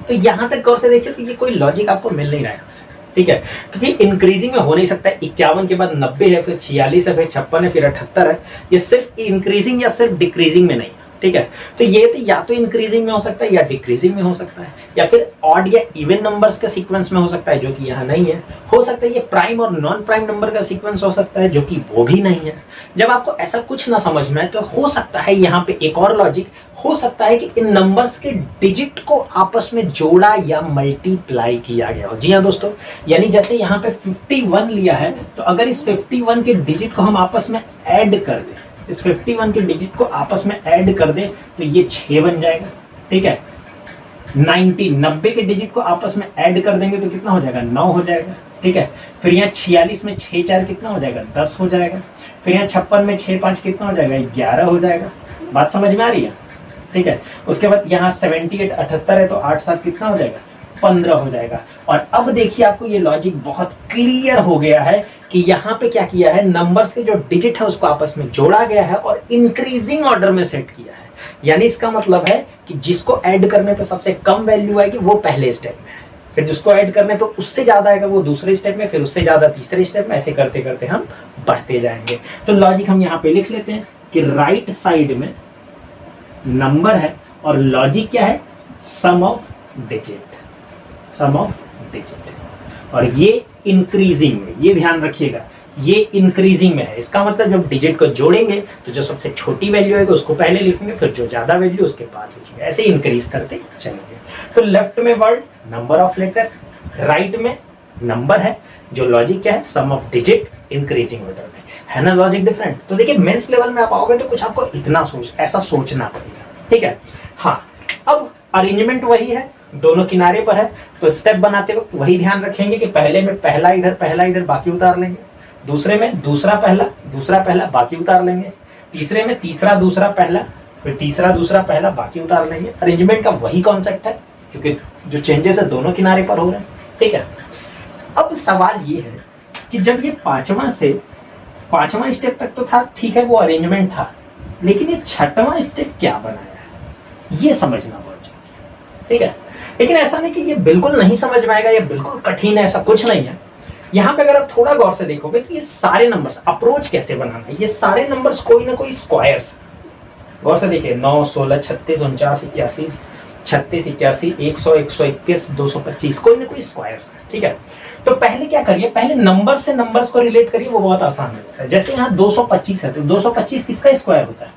A: तो यहां तक गौर से देखिए तो ये कोई लॉजिक आपको मिल नहीं रहा है। ठीक है, क्योंकि इंक्रीजिंग में हो नहीं सकता है, 51 के बाद 90 है, फिर 46 है, फिर 56 है, फिर 78 है, ये सिर्फ इंक्रीजिंग या सिर्फ डिक्रीजिंग में नहीं। ठीक है, तो ये तो या तो इंक्रीजिंग में हो सकता है या डिक्रीजिंग में हो सकता है, या फिर ऑड या इवन नंबर्स के सीक्वेंस में हो सकता है जो कि यहाँ नहीं है, हो सकता है ये प्राइम और नॉन प्राइम नंबर का सीक्वेंस हो सकता है जो कि वो भी नहीं है। जब आपको ऐसा कुछ ना समझ में आए तो हो सकता है यहाँ पे एक और लॉजिक हो सकता है कि इन नंबर्स के डिजिट को आपस में जोड़ा या मल्टीप्लाई किया गया हो। जी हाँ दोस्तों, यानी जैसे यहाँ पे 51 लिया है, तो अगर इस 51 के डिजिट को हम आपस में ऐड कर दें, इस 51 के डिजिट को आपस में ऐड कर दे तो ये 6 बन जाएगा, ठीक है। 90 के डिजिट को आपस में ऐड कर देंगे तो कितना हो जाएगा, 9 हो जाएगा, ठीक है। फिर यहाँ 46 में 6 4 कितना हो जाएगा, 10 हो जाएगा। फिर यहाँ 56 में 6 5 कितना हो जाएगा, 11 हो जाएगा। बात समझ में आ रही है, ठीक है। उसके बाद यहाँ 78 78 है तो 8 7 कितना हो जाएगा, 15 हो जाएगा। और अब देखिए आपको ये लॉजिक बहुत क्लियर हो गया है कि यहाँ पे क्या किया है, नंबर्स के जो डिजिट है उसको आपस में जोड़ा गया है और इंक्रीजिंग ऑर्डर में सेट किया है। यानी इसका मतलब है कि जिसको ऐड करने पे सबसे कम वैल्यू आएगी वो पहले स्टेप में है, फिर जिसको ऐड करने पे उससे ज्यादा आएगा वो दूसरे स्टेप में, फिर उससे ज्यादा तीसरे स्टेप में, ऐसे करते करते हम बढ़ते जाएंगे। तो लॉजिक हम यहाँ पे लिख लेते हैं कि राइट साइड में नंबर है और लॉजिक क्या है, sum of digit, sum of digit. और ये इंक्रीजिंग में, ये ध्यान रखिएगा, ये इंक्रीजिंग में है। इसका मतलब जब डिजिट को जोड़ेंगे तो जो सबसे छोटी वैल्यू है उसको पहले लिखेंगे, फिर जो ज्यादा वैल्यू उसके बाद लिखेंगे, ऐसे इंक्रीज करते चलेंगे। तो लेफ्ट में word number of letter, right में नंबर है, जो लॉजिक क्या है, sum of digit increasing order में है ना। Logic different. तो देखिए मेंस लेवल में आप आओगे तो कुछ आपको इतना ऐसा सोचना पड़ेगा, ठीक है। हाँ, अब अरेंजमेंट वही है, दोनों किनारे पर है, तो स्टेप बनाते वक्त वही ध्यान रखेंगे कि पहले में पहला इधर बाकी उतार लेंगे, दूसरे में दूसरा पहला बाकी उतार लेंगे, तीसरे में तीसरा दूसरा पहला, फिर तीसरा दूसरा पहला बाकी उतार लेंगे। अरेंजमेंट का वही कॉन्सेप्ट है, क्योंकि जो चेंजेस है दोनों किनारे पर हो रहे हैं, ठीक है। अब सवाल ये है कि जब ये पांचवा स्टेप तक तो था, ठीक है, वो अरेंजमेंट था, लेकिन ये छठवां स्टेप क्या बनाया है, ये समझना बहुत जरूरी, ठीक है। लेकिन ऐसा नहीं कि ये बिल्कुल नहीं समझ में आएगा, ये बिल्कुल कठिन है, ऐसा कुछ नहीं है। यहाँ पे अगर आप थोड़ा गौर से देखोगे तो ये सारे नंबर्स, अप्रोच कैसे बनाना है, ये सारे नंबर्स कोई ना कोई स्क्वायर्स, गौर से देखिए, 9 16 36 49 81 36 81 100 121 225, कोई ना कोई स्क्वायर्स है, ठीक है। तो पहले क्या करिए, पहले नंबर से नंबर्स को रिलेट करिए, वो बहुत आसान होता है। जैसे यहाँ 225 है तो 225 किसका स्क्वायर होता है,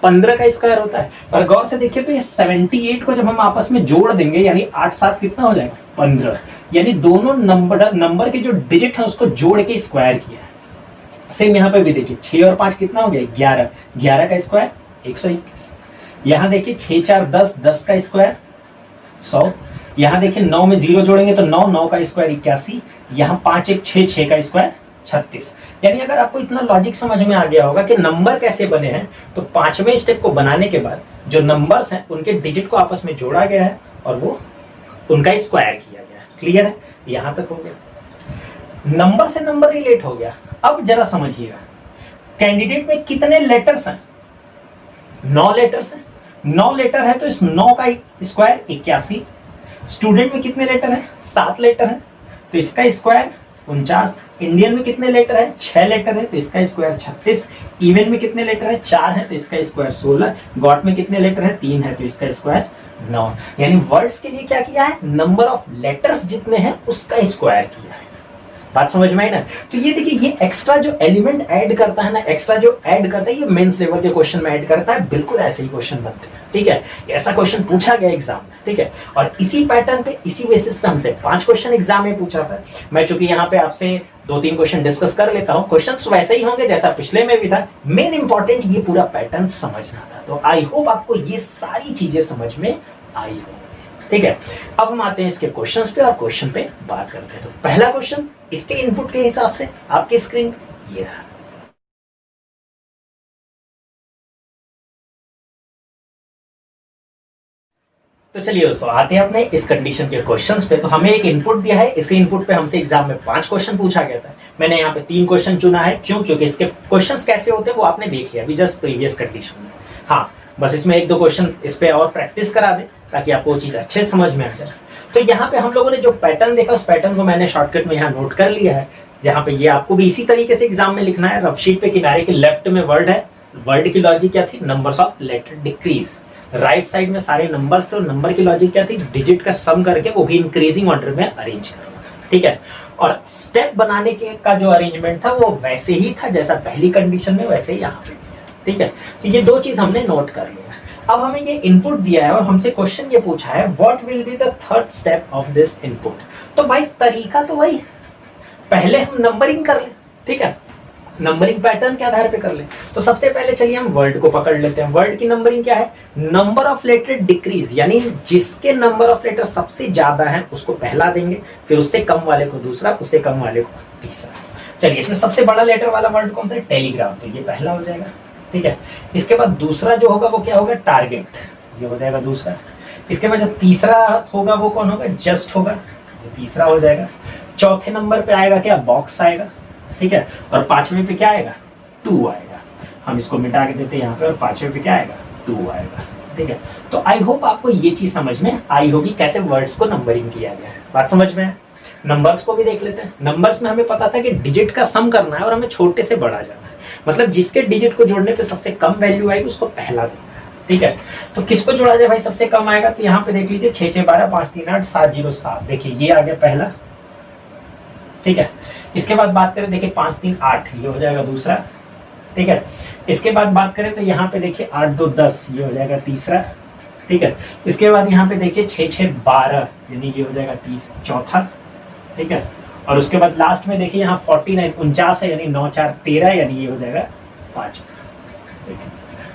A: 15 का स्क्वायर होता है। और गौर से देखिए तो ये 78 को जब हम आपस में जोड़ देंगे यानी 8 7 कितना हो जाएगा, 15, यानी दोनों नंबर के जो डिजिट है उसको जोड़ के स्क्वायर किया है। सेम यहाँ पे भी देखिए 6 और 5 कितना हो गया, 11 का स्क्वायर 121। यहाँ देखिए 6 4 10, 10 का स्क्वायर 100। यहाँ देखिए 9 में 0 जोड़ेंगे तो 9 का स्क्वायर 81। यहाँ 5 1 6, 6 का स्क्वायर 36। यानी अगर आपको इतना लॉजिक समझ में आ गया होगा कि नंबर कैसे बने हैं, तो पांचवें स्टेप को बनाने के बाद जो नंबर्स हैं उनके डिजिट को आपस में जोड़ा गया है और वो उनका स्क्वायर किया गया है। क्लियर है, यहां तक हो गया। नंबर से नंबर रिलेट हो गया। अब जरा समझिएगा, कैंडिडेट में कितने लेटर्स हैं, 9 लेटर्स हैं। 9 लेटर है तो इस 9 का स्क्वायर 81। स्टूडेंट में कितने लेटर है, 7 लेटर है तो इसका स्क्वायर 49। इंडियन में कितने लेटर है, 6 लेटर है तो इसका स्क्वायर 36। इवन में कितने लेटर है, 4 है तो इसका स्क्वायर 16। गॉट में कितने लेटर है, 3 है तो इसका स्क्वायर 9। यानी वर्ड्स के लिए क्या किया है, नंबर ऑफ लेटर्स जितने हैं उसका स्क्वायर किया है। बात समझ में आई ना। तो ये देखिए, ये एक्स्ट्रा जो एलिमेंट ऐड करता है ना, एक्स्ट्रा जो ऐड करता है, ये मेंस लेवल के क्वेश्चन में ऐड करता है। बिल्कुल ऐसे ही क्वेश्चन बनते हैं, ठीक है। ऐसा क्वेश्चन पूछा गया एग्जाम में, ठीक है। और इसी पैटर्न पे, इसी बेसिस पे हमसे 5 क्वेश्चन एग्जाम में पूछा था। मैं चूंकि यहाँ पे आपसे 2-3 क्वेश्चन डिस्कस कर लेता हूँ, क्वेश्चन वैसे ही होंगे जैसा पिछले में भी था। मेन इंपॉर्टेंट ये पूरा पैटर्न समझना था। तो आई होप आपको ये सारी चीजें समझ में आई होंगी, ठीक है। अब हम आते हैं इसके क्वेश्चंस पे और क्वेश्चन पे बात करते हैं। तो पहला क्वेश्चन इसके इनपुट के हिसाब से आपकी स्क्रीन ये रहा। तो चलिए दोस्तों, आते हैं अपने इस कंडीशन के क्वेश्चंस पे। तो हमें एक इनपुट दिया है, इसी इनपुट पे हमसे एग्जाम में 5 क्वेश्चन पूछा गया था। मैंने यहाँ पे 3 क्वेश्चन चुना है। क्यों? क्योंकि इसके क्वेश्चंस कैसे होते हैं वो आपने देख लिया अभी जस्ट प्रीवियस कंडीशन में। हाँ, बस इसमें 1-2 क्वेश्चन इस पे और प्रैक्टिस करा दें ताकि आपको वो चीज अच्छे समझ में आ जाए। तो यहाँ पे हम लोगों ने जो पैटर्न देखा, उस पैटर्न को मैंने शॉर्टकट में यहाँ नोट कर लिया है, जहाँ पे ये आपको भी इसी तरीके से एग्जाम में लिखना है। रफ शीट पे किनारे के लेफ्ट में वर्ड है, वर्ड की लॉजिक क्या थी, numbers of letter decrease. Right side में सारे नंबर्स थे और नंबर की लॉजिक क्या थी, डिजिट का सम करके वो भी इंक्रीजिंग ऑर्डर में अरेंज करना, ठीक है। और स्टेप बनाने के का जो अरेंजमेंट था वो वैसे ही था जैसा पहली कंडीशन में, वैसे ही यहाँ पे, ठीक है। तो ये 2 चीज हमने नोट कर लिया। अब हमें ये इनपुट दिया है और हमसे क्वेश्चन ये पूछा है, what will be the third step of this input. तो भाई तरीका तो वही, पहले हम नंबरिंग कर ले, ठीक है। नंबरिंग पैटर्न के आधार पे कर ले। तो सबसे पहले चलिए हम वर्ड को पकड़ लेते हैं। वर्ड की नंबरिंग क्या है? नंबर ऑफ लेटर डिक्रीज, यानी जिसके नंबर ऑफ लेटर सबसे ज्यादा है उसको पहला देंगे, फिर उससे कम वाले को दूसरा, उससे कम वाले को तीसरा। चलिए, इसमें सबसे बड़ा लेटर वाला वर्ड कौन सा है? टेलीग्राम, तो ये पहला हो जाएगा। ठीक है, इसके बाद दूसरा जो होगा वो क्या होगा? टारगेट, ये हो जाएगा दूसरा। इसके बाद जो तीसरा होगा वो कौन होगा? जस्ट होगा, ये तीसरा हो जाएगा। चौथे नंबर पे आएगा क्या? बॉक्स आएगा। ठीक है, और पांचवें पे क्या आएगा? टू आएगा। हम इसको मिटा के देते हैं यहाँ पे, और पांचवें पे क्या आएगा? टू आएगा। ठीक है, तो आई होप आपको ये चीज समझ में आई होगी कैसे वर्ड्स को नंबरिंग किया गया है। बात समझ में है? नंबर्स को भी देख लेते हैं। नंबर्स में हमें पता था कि डिजिट का सम करना है और हमें छोटे से बड़ा जाना है, मतलब जिसके डिजिट को जोड़ने पे सबसे कम वैल्यू आएगी उसको पहला देना है। ठीक है, तो किसको जोड़ा जाए भाई? सबसे कम आएगा, तो यहाँ पे देख लीजिए 6 6 12 5 3 8 7 0 7, देखिए ये आ गया पहला। ठीक है, इसके बाद बात करें, देखिए 5 3 8, ये हो जाएगा दूसरा। ठीक है, इसके बाद बात करें तो यहाँ पे देखिए 8 2 10, ये हो जाएगा तीसरा। ठीक है, इसके बाद यहाँ पे देखिए 6 6 12, यानी ये हो जाएगा चौथा। ठीक है, और उसके बाद लास्ट में देखिए यहाँ 49 49 है, यानी 9 4 13, यानी ये हो जाएगा 5।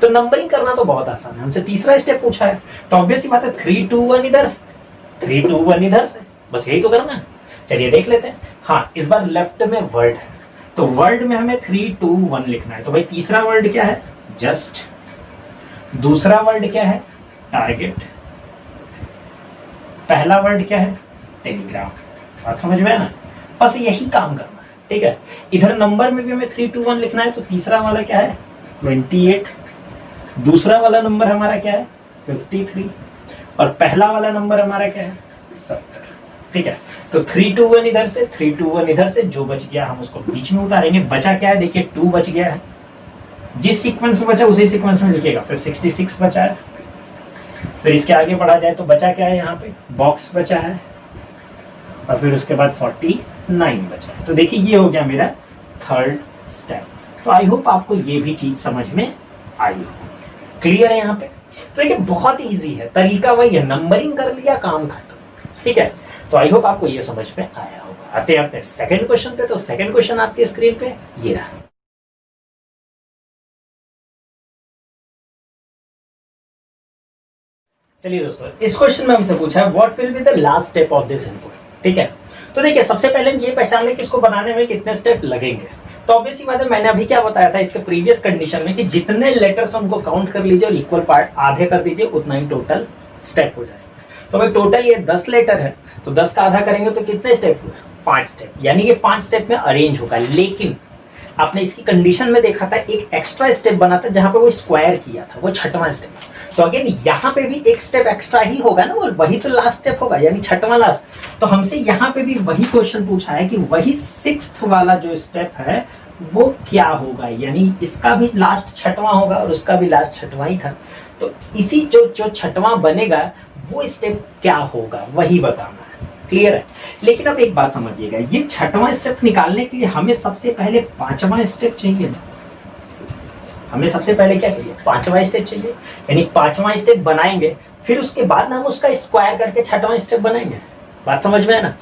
A: तो नंबरिंग करना तो बहुत आसान है, हमसे तीसरा स्टेप पूछा है, तो ऑब्वियस सी बात है 3 2 1 इधर से, 3 2 1 इधर से, बस यही तो करना है। चलिए देख लेते हैं। हाँ, इस बार लेफ्ट में वर्ड है, तो वर्ड में हमें 3 2 1 लिखना है। तो भाई तीसरा वर्ड क्या है? जस्ट। दूसरा वर्ड क्या है? टारगेट। पहला वर्ड क्या है? टेलीग्राम। बात समझ में है ना? बस यही काम करना है। ठीक है, इधर नंबर में भी हमें 3 2 1 लिखना है, तो तीसरा वाला क्या है? 28। दूसरा वाला नंबर हमारा क्या है? 53। और पहला वाला नंबर हमारा क्या है? 70। ठीक है, तो 3 2 1 इधर से, 3 2 1 इधर से, जो बच गया हम उसको बीच में उतारेंगे। बचा क्या है? देखिए 2 बच गया है, जिस सीक्वेंस में बचा उसी सीक्वेंस में लिखिएगा। फिर 66 बचा है, फिर इसके आगे बढ़ा जाए तो बचा क्या है? यहाँ पे बॉक्स बचा है, और फिर उसके बाद 49 बचा है। तो देखिए ये हो गया मेरा थर्ड स्टेप। तो आई होप आपको ये भी चीज समझ में आई हो। क्लियर है यहाँ पे? तो देखिए बहुत इजी है, तरीका वही है, नंबरिंग कर लिया, काम खत्म। ठीक है, तो आई होप आपको ये समझ में आया होगा। आते हैं अपने सेकंड क्वेश्चन पे। तो सेकंड क्वेश्चन आपकी स्क्रीन पे ये रहा। चलिए दोस्तों, इस क्वेश्चन में हमसे पूछा है what will be the last step of this input. ठीक है, तो देखिए सबसे पहले हम ये पहचान लें कि इसको बनाने में कितने स्टेप लगेंगे। तो ऑब्वियसली बात है, मैंने अभी क्या बताया था इसके प्रीवियस कंडीशन में कि जितने लेटर्स उनको काउंट कर लीजिए और इक्वल पार्ट आधे कर दीजिए, उतना ही टोटल स्टेप हो जाएगा। तो भाई टोटल ये 10 लेटर है, तो 10 का आधा करेंगे तो कितने स्टेप हुए? 5 स्टेप, यानी ये 5 स्टेप में अरेंज होगा। लेकिन आपने इसकी कंडीशन में देखा था एक एक्स्ट्रा स्टेप बना था जहां पे वो स्क्वायर किया था, वो छठवां स्टेप। तो अगेन यहाँ पे भी एक स्टेप एक्स्ट्रा ही होगा ना, वो वही तो लास्ट स्टेप होगा, यानी छठवां लास्ट। तो हमसे यहाँ पे भी वही क्वेश्चन पूछा है कि वही 6th वाला जो स्टेप है वो क्या होगा, यानी इसका भी लास्ट छठवां होगा और उसका भी लास्ट छठवां ही था। तो इसी जो छठवां बनेगा वो स्टेप क्या होगा वही बताना है। क्लियर है? लेकिन अब एक बात समझिएगा, ये छठवां स्टेप निकालने के लिए हमें सबसे पहले 5वां स्टेप चाहिए ना। हमें सबसे पहले क्या चाहिए? 5वां स्टेप चाहिए, यानी 5वां स्टेप बनाएंगे, फिर उसके बाद हम उसका स्क्वायर करके छठवां स्टेप बनाएंगे। बात समझ में है ना?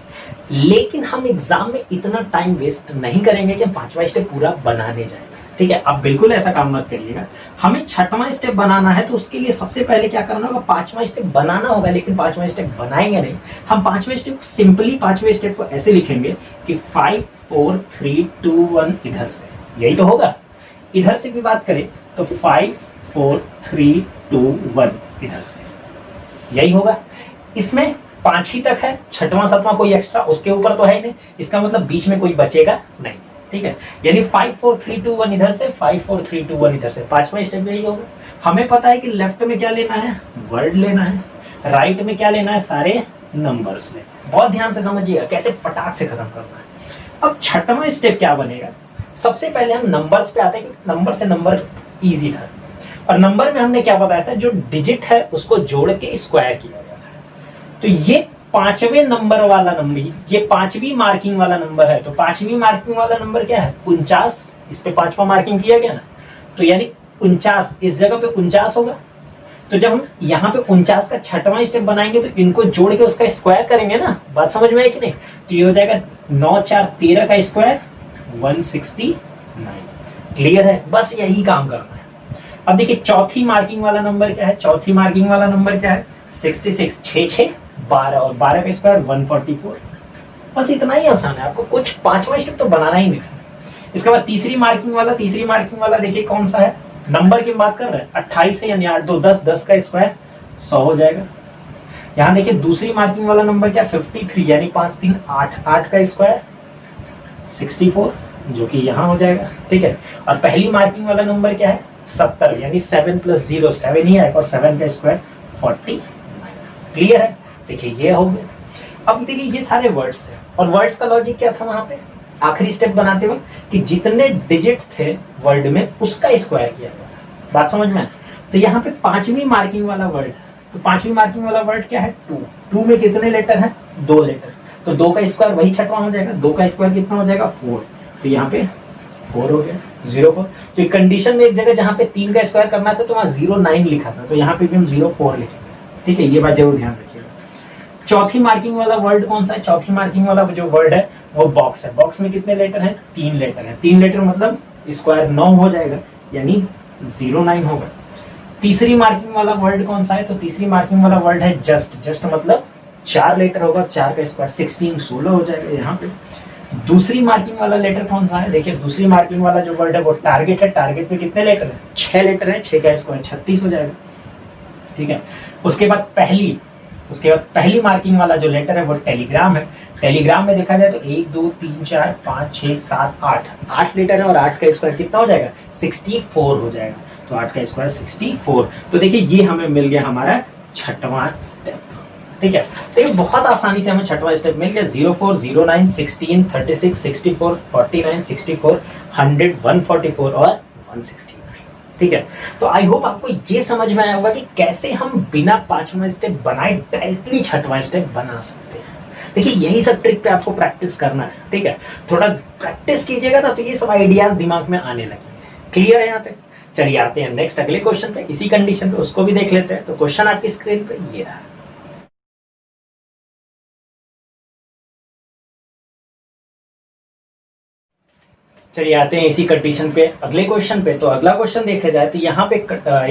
A: लेकिन हम एग्जाम में इतना टाइम वेस्ट नहीं करेंगे कि हम 5वां स्टेप पूरा बनाने जाएंगे। ठीक है, आप बिल्कुल ऐसा काम मत करिएगा। हमें छठवां स्टेप बनाना है, तो उसके लिए सबसे पहले क्या करना होगा? 5वां स्टेप बनाना होगा, लेकिन 5वां स्टेप बनाएंगे नहीं। हम 5वें स्टेप को सिंपली 5वें स्टेप को ऐसे लिखेंगे कि 5 4 3 2 1 इधर से, यही तो होगा। इधर से भी बात करें तो 5 4 3 2 1 इधर से, यही होगा। इसमें 5 ही तक है, छठवां सातवां कोई एक्स्ट्रा उसके ऊपर तो है ही नहीं, इसका मतलब बीच में कोई बचेगा नहीं। ठीक है, यानी 5 4 3 2 1 इधर से, 5 4 3 2 1 इधर से, 5वां स्टेप यही होगा। हमें पता है कि लेफ्ट में क्या लेना है? वर्ड लेना है। राइट में क्या लेना है? सारे नंबर्स लेना है। बहुत ध्यान से समझिएगा कैसे फटाक से खत्म करना है। अब छठवां स्टेप क्या बनेगा? सबसे पहले हम नंबर्स पे आते हैं कि नंबर से नंबर इजी था, और नंबर में हमने क्या बताया था? जो डिजिट है उसको जोड़ के स्क्वायर किया गया था। तो ये 5वें नंबर वाला नंबर, ये 5वीं मार्किंग वाला नंबर है। तो 5वीं मार्किंग वाला नंबर क्या है? 49। इस पे 5वां मार्किंग किया गया ना, तो यानी 49 इस जगह पे 49 होगा। तो जब हम यहाँ पे 49 का छठवां स्टेप बनाएंगे तो इनको जोड़ के उसका स्क्वायर करेंगे ना। बात समझ में है कि नहीं? तो ये हो जाएगा 9 4 13 का स्क्वायर 169। क्लियर है, बस यही काम करना है। अब देखिए चौथी मार्किंग वाला नंबर क्या है, चौथी मार्किंग वाला नंबर क्या है 66, 6 6 12 और 12 का स्क्वायर 144। बस इतना ही आसान है, आपको कुछ पांचवा स्टेप तो बनाना ही नहीं है। इसके बाद तीसरी मार्किंग वाला देखिए कौन सा है, नंबर की बात कर रहे हैं 28 है यानी 8 2 10, 10 का स्क्वायर 100 हो जाएगा। यहाँ देखिए दूसरी मार्किंग वाला नंबर क्या 53 यानी 5 3 8, 8 का स्क्वायर 64 जो कि यहाँ हो जाएगा, ठीक है। और पहली मार्किंग वाला नंबर क्या है 70 यानी 7 + 0 7 ही आएगा और 7 का स्क्वायर 40। क्लियर है, देखिए ये हो गया। अब देखिए ये सारे वर्ड्स थे और वर्ड्स का लॉजिक क्या था वहां पे आखिरी स्टेप बनाते हुए कि जितने डिजिट थे वर्ड में उसका स्क्वायर किया गया। बात समझ में? तो यहाँ पे पांचवी मार्किंग वाला वर्ड, तो पांचवी मार्किंग वाला वर्ड क्या है 2। 2 में कितने लेटर हैं 2 लेटर, तो 2 का स्क्वायर वही छठवां हो जाएगा, 2 का स्क्वायर कितना हो जाएगा 4, तो यहाँ पे 4 हो गया 0 तो कंडीशन में एक जगह जहाँ पे 3 का स्क्वायर करना था तो वहां 09 लिखा था, तो यहाँ पे भी हम 04 लिखेंगे, ठीक है। ये बात जरूर ध्यान रखिएगा। चौथी मार्किंग वाला वर्ड कौन सा है, चौथी मार्किंग वाला जो वर्ड है वो बॉक्स है। बॉक्स में कितने लेटर हैं 3 लेटर हैं, 3 लेटर मतलब स्क्वायर 9 हो जाएगा यानी 09 होगा। तीसरी मार्किंग वाला वर्ड कौन सा है, तो तीसरी मार्किंग वाला वर्ड है जस्ट। जस्ट मतलब 4 लेटर होगा, 4 का स्क्वायर 16 हो जाएगा यहाँ पे। दूसरी मार्किंग वाला लेटर कौन सा है, देखिए दूसरी मार्किंग वाला जो वर्ड है वो टारगेट है। टारगेट में कितने लेटर है 6 लेटर है, 6 का स्क्वायर 36 हो जाएगा, ठीक है। उसके बाद पहली मार्किंग वाला जो लेटर है वो टेलीग्राम है। टेलीग्राम में देखा जाए तो 1 2 3 4 5 6 7 8 लेटर है और 8 का स्क्वायर कितना हो जाएगा 64 हो जाएगा, तो 8 का स्क्वायर 64। तो देखिए ये हमें मिल गया हमारा छठवां स्टेप, ठीक है। तो ये बहुत आसानी से हमें छठवां स्टेप मिल गया 04 09 16 36 64 49 64 100 144 और 169, ठीक है। तो आई होप आपको ये समझ में आया होगा कि कैसे हम बिना पांचवा स्टेप बनाए डायरेक्टली छठवां स्टेप बना सकते हैं। देखिए यही सब ट्रिक पे आपको प्रैक्टिस करना है, ठीक है। थोड़ा प्रैक्टिस कीजिएगा ना तो ये सब आइडियाज दिमाग में आने लगेंगे। क्लियर है यहाँ तक? चलिए आते हैं नेक्स्ट अगले क्वेश्चन पे, इसी कंडीशन पे उसको भी देख लेते हैं। तो क्वेश्चन आपकी स्क्रीन पे ये रहा। चलिए आते हैं इसी कंडीशन पे अगले क्वेश्चन पे। तो अगला क्वेश्चन देखा जाए तो यहाँ पे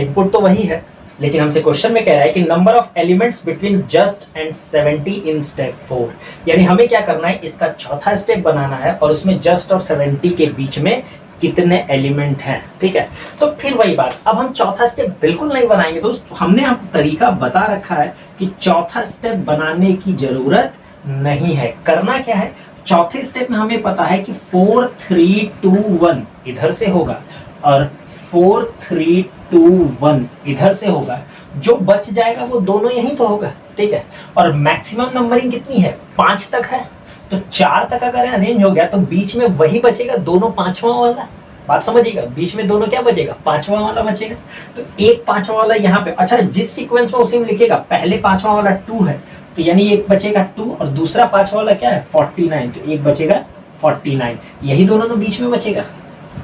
A: इनपुट तो वही है, लेकिन हमसे क्वेश्चन में कह रहा है कि number of elements between just and 70 in step 4। यानी हमें क्या करना है, इसका चौथा स्टेप बनाना है और उसमें जस्ट और 70 के बीच में कितने एलिमेंट हैं, ठीक है। तो फिर वही बात, अब हम चौथा स्टेप बिल्कुल नहीं बनाएंगे दोस्त, हमने आपको तरीका बता रखा है कि चौथा स्टेप बनाने की जरूरत नहीं है। करना क्या है, चौथे स्टेप में हमें पता है कि 4 3 2 1 इधर से होगा और 4 3 2 1 इधर से होगा, जो बच जाएगा वो दोनों यही तो होगा, ठीक है। और मैक्सिमम नंबरिंग कितनी है 5 तक है, तो 4 तक अगर अरेंज हो गया तो बीच में वही बचेगा दोनों पांचवा वाला। बात समझिएगा, बीच में दोनों क्या बचेगा पांचवा वाला बचेगा। तो एक पांचवा वाला यहाँ पे, अच्छा जिस सीक्वेंस में उसी में लिखेगा पहले पांचवा वाला 2 है तो यानी एक बचेगा 2 और दूसरा पांचवा वाला क्या है 49, तो एक बचेगा 49, यही दोनों तो बीच में बचेगा।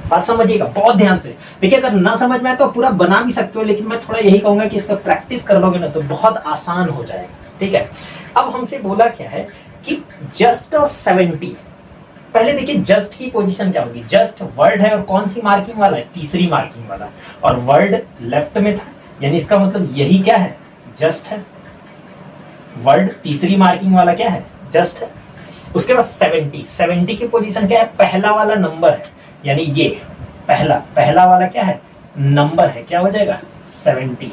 A: बात समझिएगा बहुत ध्यान से। देखिए अगर ना समझ में आए तो पूरा बना भी सकते हो, लेकिन मैं थोड़ा यही कहूंगा कि इसका प्रैक्टिस कर लोगे ना तो बहुत आसान हो जाएगा, ठीक है। अब हमसे बोला क्या है कि जस्ट और 70, पहले देखिए जस्ट की पोजीशन क्या होगी, जस्ट वर्ड है और कौन सी मार्किंग वाला है तीसरी मार्किंग वाला, और वर्ड लेफ्ट में था यानी इसका मतलब यही क्या है जस्ट है। वर्ड तीसरी मार्किंग वाला क्या है जस्ट है। उसके बाद 70 की पोजीशन क्या है, पहला वाला नंबर है यानी ये पहला वाला क्या है नंबर है, क्या हो जाएगा 70।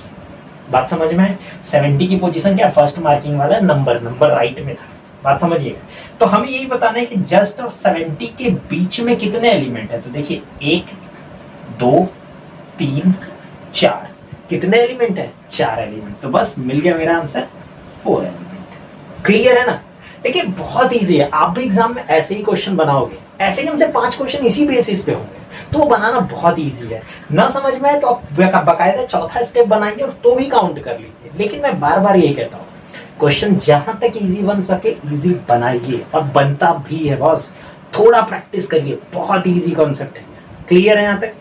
A: बात समझ में है, 70 की पोजीशन क्या फर्स्ट मार्किंग वाला नंबर राइट में था। बात समझिएगा। तो हमें यही बताना है कि जस्ट और 70 के बीच में कितने एलिमेंट है, तो देखिए 1 2 3 4, कितने एलिमेंट है 4 एलिमेंट, तो बस मिल गया मेरा आंसर 4 एलिमेंट। क्लियर है ना? देखिए बहुत इजी है, आप भी एग्जाम में ऐसे ही क्वेश्चन बनाओगे, ऐसे ही हमसे 5 क्वेश्चन इसी बेसिस पे होंगे, तो वो बनाना बहुत इजी है। ना समझ में आए तो आप बकायदा चौथा स्टेप बनाइए और तो भी काउंट कर लीजिए। लेकिन मैं बार बार यही कहता हूँ क्वेश्चन जहां तक इजी बन सके इजी बनाइए, और बनता भी है बॉस, थोड़ा प्रैक्टिस करिए, बहुत इजी कॉन्सेप्ट है। क्लियर है यहाँ तक?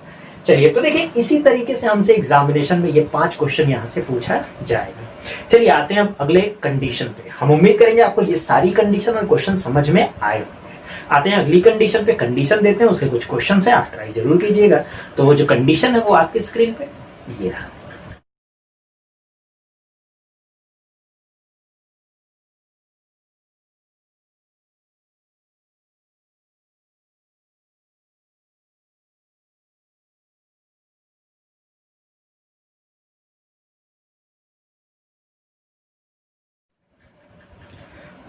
A: चलिए तो देखिए इसी तरीके से हमसे एग्जामिनेशन में ये 5 क्वेश्चन यहाँ से पूछा जाएगा। चलिए आते हैं अब अगले कंडीशन पे। हम उम्मीद करेंगे आपको ये सारी कंडीशन और क्वेश्चन समझ में आए होंगे। आते हैं अगली कंडीशन पे, कंडीशन देते हैं, उसके कुछ क्वेश्चन है, आप ट्राई जरूर कीजिएगा। तो वो जो कंडीशन है वो आपकी स्क्रीन पे ये रहा।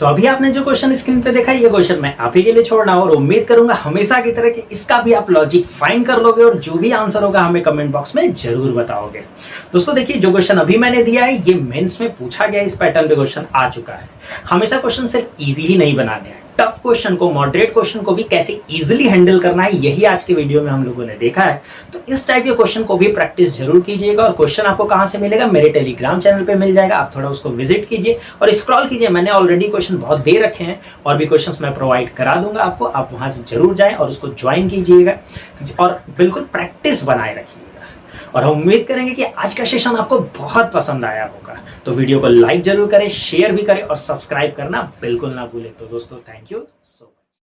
A: तो अभी आपने जो क्वेश्चन स्क्रीन पे देखा, ये क्वेश्चन मैं आप ही के लिए छोड़ रहा हूं और उम्मीद करूंगा हमेशा की तरह कि इसका भी आप लॉजिक फाइंड कर लोगे और जो भी आंसर होगा हमें कमेंट बॉक्स में जरूर बताओगे। दोस्तों देखिए, जो क्वेश्चन अभी मैंने दिया है ये मेंस में पूछा गया, इस पैटर्न पे क्वेश्चन आ चुका है। हमेशा क्वेश्चन सिर्फ इजी ही नहीं बनाने हैं, टफ क्वेश्चन को, मॉडरेट क्वेश्चन को भी कैसे इजीली हैंडल करना है, यही आज के वीडियो में हम लोगों ने देखा है। तो इस टाइप के क्वेश्चन को भी प्रैक्टिस जरूर कीजिएगा। और क्वेश्चन आपको कहां से मिलेगा? मेरे टेलीग्राम चैनल पे मिल जाएगा, आप थोड़ा उसको विजिट कीजिए और स्क्रॉल कीजिए। मैंने ऑलरेडी क्वेश्चन बहुत दे रखे हैं और भी क्वेश्चंस मैं प्रोवाइड करा दूंगा आपको, आप वहां से जरूर जाएं और उसको ज्वाइन कीजिएगा और बिल्कुल प्रैक्टिस बनाए रखिएगा। और हम उम्मीद करेंगे कि आज का सेशन आपको बहुत पसंद आया होगा। तो वीडियो को लाइक जरूर करें, शेयर भी करें और सब्सक्राइब करना बिल्कुल ना भूलें। तो दोस्तों थैंक यू सो मच।